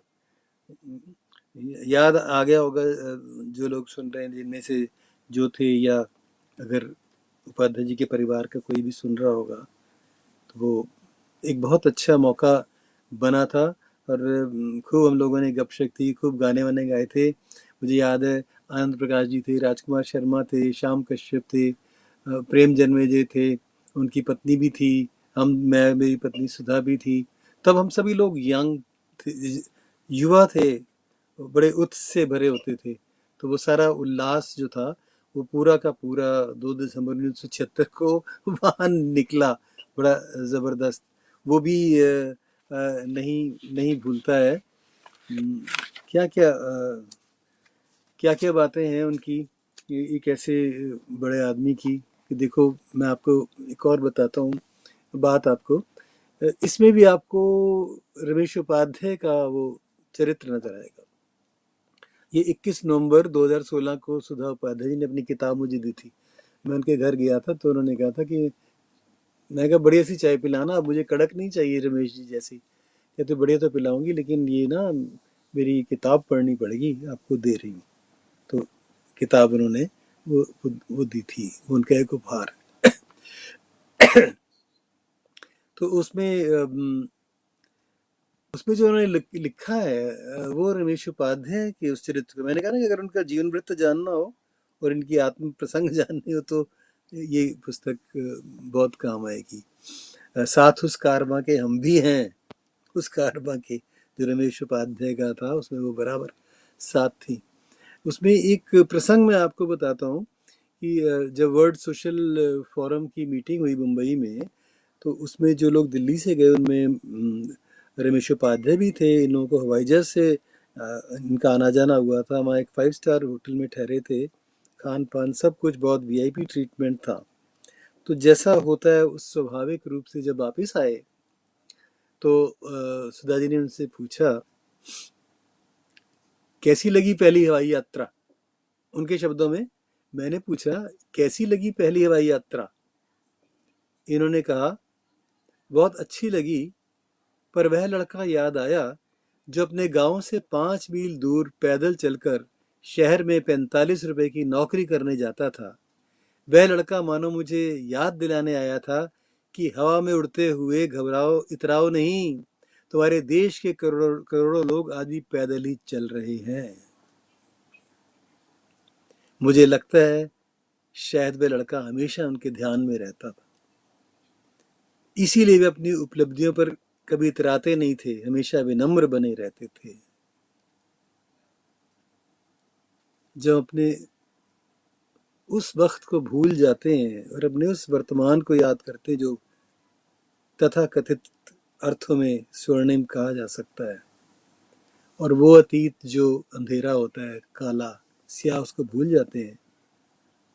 याद आ गया होगा जो लोग सुन रहे हैं जिनमें से जो थे, या अगर उपाध्याय जी के परिवार का कोई भी सुन रहा होगा, तो वो एक बहुत अच्छा मौका बना था। और खूब हम लोगों ने गपशप की, खूब गाने वाने गाए थे। मुझे याद है आनंद प्रकाश जी थे, राजकुमार शर्मा थे, श्याम कश्यप थे, प्रेम जन्मेजय थे, उनकी पत्नी भी थी, मैं, मेरी पत्नी सुधा भी थी। तब हम सभी लोग यंग थे, युवा थे, बड़े उत्साह से भरे होते थे। तो वो सारा उल्लास जो था वो पूरा का पूरा 2 दिसंबर 1976 को वहाँ निकला, बड़ा ज़बरदस्त। वो भी नहीं नहीं भूलता है। क्या क्या क्या क्या बातें हैं उनकी, एक ऐसे बड़े आदमी की। कि देखो मैं आपको एक और बताता हूँ बात आपको। इसमें भी आपको रमेश उपाध्याय का वो चरित्र नजर आएगा। ये 21 नवंबर 2016 को सुधा उपाध्याय जी ने अपनी किताब मुझे दी थी। मैं उनके घर गया था तो उन्होंने कहा था कि, मैं कहा बढ़िया सी चाय पिलाना, अब मुझे कड़क नहीं चाहिए रमेश जी जैसी। कहते बढ़िया तो पिलाऊंगी, लेकिन ये ना मेरी किताब पढ़नी पड़ेगी, आपको दे रही हूँ। तो किताब उन्होंने वो दी थी, उनका एक उपहार। तो उसमें जो उन्होंने लिखा है वो रमेश उपाध्याय के उस चरित्र को। मैंने कहा ना कि अगर उनका जीवन वृत्त जानना हो और इनकी आत्म प्रसंग जाननी हो तो ये पुस्तक बहुत काम आएगी। साथ उस कारवां के हम भी हैं, उस कारवां के जो रमेश उपाध्याय का था उसमें वो बराबर साथ थी। उसमें एक प्रसंग मैं आपको बताता हूँ कि जब वर्ल्ड सोशल फोरम की मीटिंग हुई मुंबई में, तो उसमें जो लोग दिल्ली से गए उनमें रमेश उपाध्याय भी थे। इन लोगों को हवाई जहाज से इनका आना जाना हुआ था। वहाँ एक 5 स्टार होटल में ठहरे थे, खान पान सब कुछ बहुत वीआईपी ट्रीटमेंट था। तो जैसा होता है उस स्वाभाविक रूप से जब वापिस आए तो सुधा जी ने उनसे पूछा कैसी लगी पहली हवाई यात्रा। उनके शब्दों में मैंने पूछा कैसी लगी पहली हवाई यात्रा। इन्होंने कहा बहुत अच्छी लगी, पर वह लड़का याद आया जो अपने गांव से 5 मील दूर पैदल चलकर शहर में 45 रुपए की नौकरी करने जाता था। वह लड़का मानो मुझे याद दिलाने आया था कि हवा में उड़ते हुए घबराओ इतराओ नहीं, तुम्हारे देश के करोड़ों करोड़ों लोग आज भी पैदल ही चल रहे हैं। मुझे लगता है शायद वह लड़का हमेशा उनके ध्यान में रहता था, इसीलिए वे अपनी उपलब्धियों पर कभी इतराते नहीं थे, हमेशा विनम्र बने रहते थे। जब अपने उस वक्त को भूल जाते हैं और अपने उस वर्तमान को याद करते जो तथाकथित अर्थों में स्वर्णिम कहा जा सकता है, और वो अतीत जो अंधेरा होता है, काला स्याह, उसको भूल जाते हैं,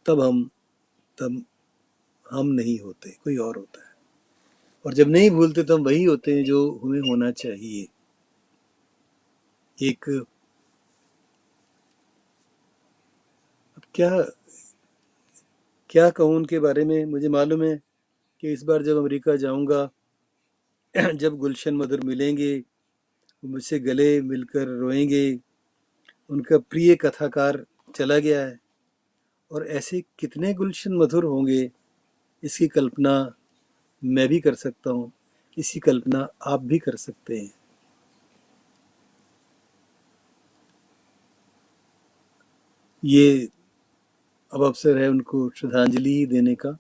तब हम नहीं होते, कोई और होता है। और जब नहीं भूलते तो हम वही होते हैं जो हमें होना चाहिए। एक अब क्या कहूँ उनके बारे में। मुझे मालूम है कि इस बार जब अमेरिका जाऊंगा जब गुलशन मधुर मिलेंगे, मुझसे गले मिलकर रोएंगे, उनका प्रिय कथाकार चला गया है, और ऐसे कितने गुलशन मधुर होंगे इसकी कल्पना मैं भी कर सकता हूँ, इसकी कल्पना आप भी कर सकते हैं। ये अब अवसर है उनको श्रद्धांजलि देने का।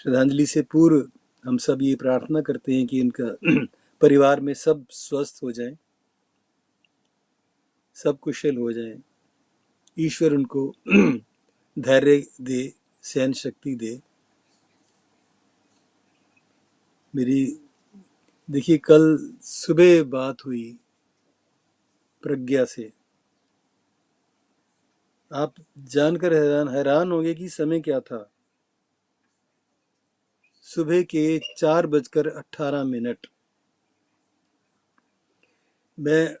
श्रद्धांजलि से पूर्व हम सब ये प्रार्थना करते हैं कि इनका परिवार में सब स्वस्थ हो जाएं, सब कुशल हो जाएं, ईश्वर उनको धैर्य दे, सहन शक्ति दे। मेरी देखिए कल सुबह बात हुई प्रज्ञा से, आप जानकर हैरान होंगे कि समय क्या था। सुबह के 4:18। मैं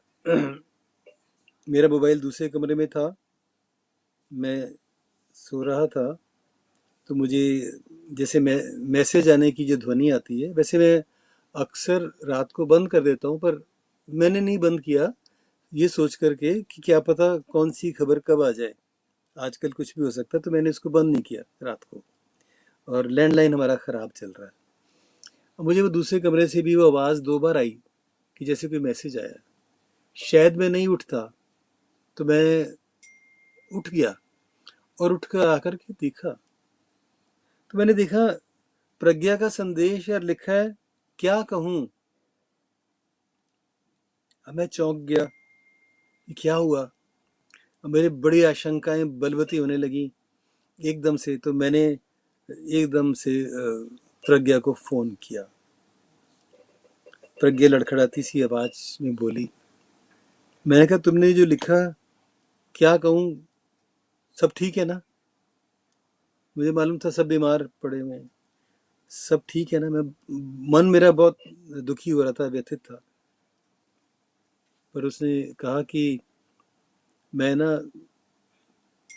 मेरा मोबाइल दूसरे कमरे में था, मैं सो रहा था, तो मुझे जैसे मैसेज आने की जो ध्वनि आती है, वैसे मैं अक्सर रात को बंद कर देता हूँ, पर मैंने नहीं बंद किया, ये सोच करके कि क्या पता कौन सी खबर कब आ जाए, आजकल कुछ भी हो सकता है, तो मैंने उसको बंद नहीं किया रात को। और लैंडलाइन हमारा ख़राब चल रहा है। मुझे वो दूसरे कमरे से भी वो आवाज़ 2 बार आई कि जैसे कोई मैसेज आया। शायद मैं नहीं उठता, तो मैं उठ गया और उठ कर आकर के देखा, तो मैंने देखा प्रज्ञा का संदेश यार लिखा है, क्या कहूँ। अब मैं चौंक गया, ये क्या हुआ। अब मेरी बड़ी आशंकाएं बलवती होने लगी एकदम से। तो मैंने एकदम से प्रज्ञा को फ़ोन किया। प्रज्ञा लड़खड़ाती सी आवाज़ में बोली, मैंने कहा तुमने जो लिखा, क्या कहूँ, सब ठीक है ना। मुझे मालूम था सब बीमार पड़े हुए हैं, सब ठीक है ना। मन मेरा बहुत दुखी हो रहा था, व्यथित था। पर उसने कहा कि मैं ना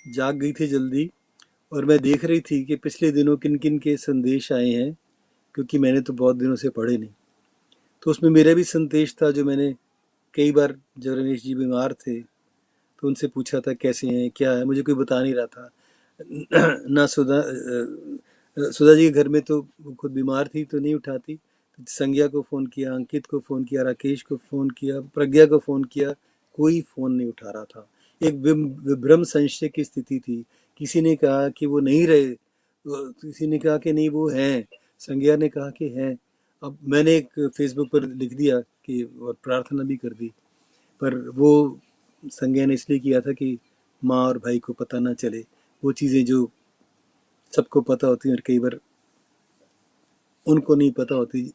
जाग गई थी जल्दी, और मैं देख रही थी कि पिछले दिनों किन किन के संदेश आए हैं, क्योंकि मैंने तो बहुत दिनों से पढ़े नहीं। तो उसमें मेरा भी संदेश था, जो मैंने कई बार जब रमेश जी बीमार थे तो उनसे पूछा था कैसे हैं, क्या है। मुझे कोई बता नहीं रहा था ना। सुधा जी के घर में तो वो खुद बीमार थी तो नहीं उठाती। संज्ञा को फ़ोन किया, अंकित को फ़ोन किया, राकेश को फ़ोन किया, प्रज्ञा को फ़ोन किया, कोई फ़ोन नहीं उठा रहा था। एक विभ्रम संशय की स्थिति थी। किसी ने कहा कि वो नहीं रहे, किसी ने कहा कि नहीं वो हैं, संज्ञा ने कहा कि हैं। अब मैंने एक फेसबुक पर लिख दिया कि, और प्रार्थना भी कर दी, पर वो संज्ञा ने इसलिए किया था कि माँ और भाई को पता ना चले। वो चीज़ें जो सबको पता होती हैं और कई बार उनको नहीं पता होती,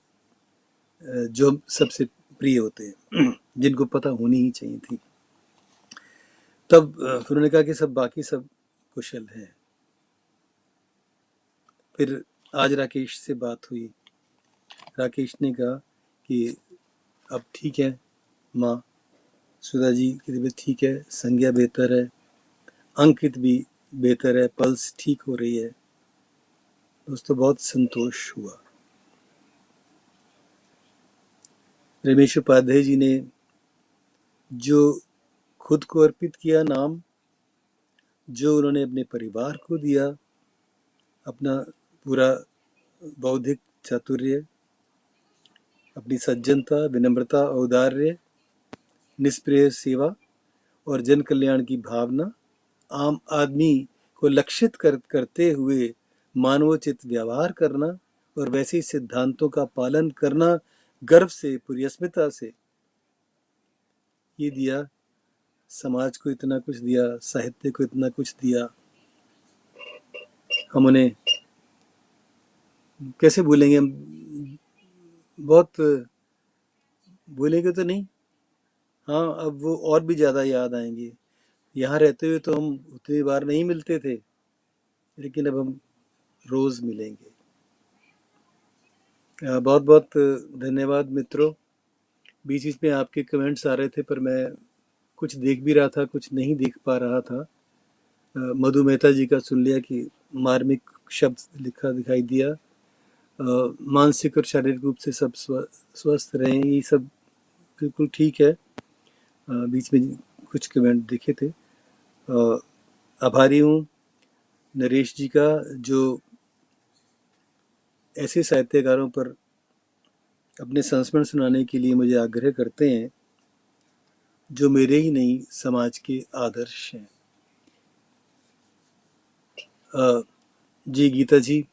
जो सबसे प्रिय होते हैं, जिनको पता होनी ही चाहिए थी। तब फिर उन्होंने कहा कि सब बाकी सब कुशल हैं। फिर आज राकेश से बात हुई। राकेश ने कहा कि अब ठीक है माँ, सुधा जी की तबीयत ठीक है, संज्ञा बेहतर है, अंकित भी बेहतर है, पल्स ठीक हो रही है। दोस्तों बहुत संतोष हुआ। रमेश उपाध्याय जी ने जो खुद को अर्पित किया नाम, जो उन्होंने अपने परिवार को दिया, अपना पूरा बौद्धिक चातुर्य, अपनी सज्जनता, विनम्रता, औदार्य, निष्प्रिय सेवा और जन कल्याण की भावना, आम आदमी को लक्षित करते हुए मानवोचित व्यवहार करना और वैसे ही सिद्धांतों का पालन करना, गर्व से, पूरी अस्मिता से, ये दिया। समाज को इतना कुछ दिया, साहित्य को इतना कुछ दिया, हम उन्हें कैसे भूलेंगे? हम बहुत भूलेंगे तो नहीं, हाँ अब वो और भी ज़्यादा याद आएंगे। यहाँ रहते हुए तो हम उतनी बार नहीं मिलते थे, लेकिन अब हम रोज़ मिलेंगे। बहुत बहुत धन्यवाद मित्रों। बीच बीच में आपके कमेंट्स आ रहे थे, पर मैं कुछ देख भी रहा था, कुछ नहीं देख पा रहा था। मधु मेहता जी का सुन लिया कि मार्मिक शब्द लिखा दिखाई दिया। मानसिक और शारीरिक रूप से सब स्वस्थ रहें, ये सब बिल्कुल ठीक है। बीच में कुछ कमेंट देखे थे। आभारी हूँ नरेश जी का, जो ऐसे साहित्यकारों पर अपने संस्मरण सुनाने के लिए मुझे आग्रह करते हैं जो मेरे ही नहीं समाज के आदर्श हैं। जी गीता जी,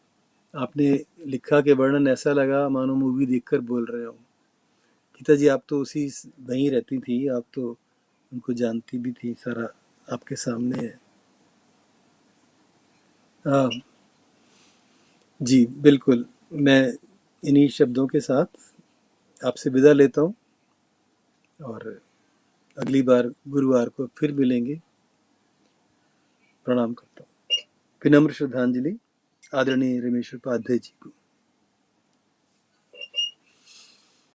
आपने लिखा कि वर्णन ऐसा लगा मानो मूवी देखकर बोल रहे हो। गीता जी आप तो उसी वहीं रहती थी, आप तो उनको जानती भी थी, सारा आपके सामने है। जी बिल्कुल, मैं इन्हीं शब्दों के साथ आपसे विदा लेता हूँ और अगली बार गुरुवार को फिर मिलेंगे। प्रणाम करता हूँ। विनम्र श्रद्धांजलि आदरणीय रमेश उपाध्याय जी को।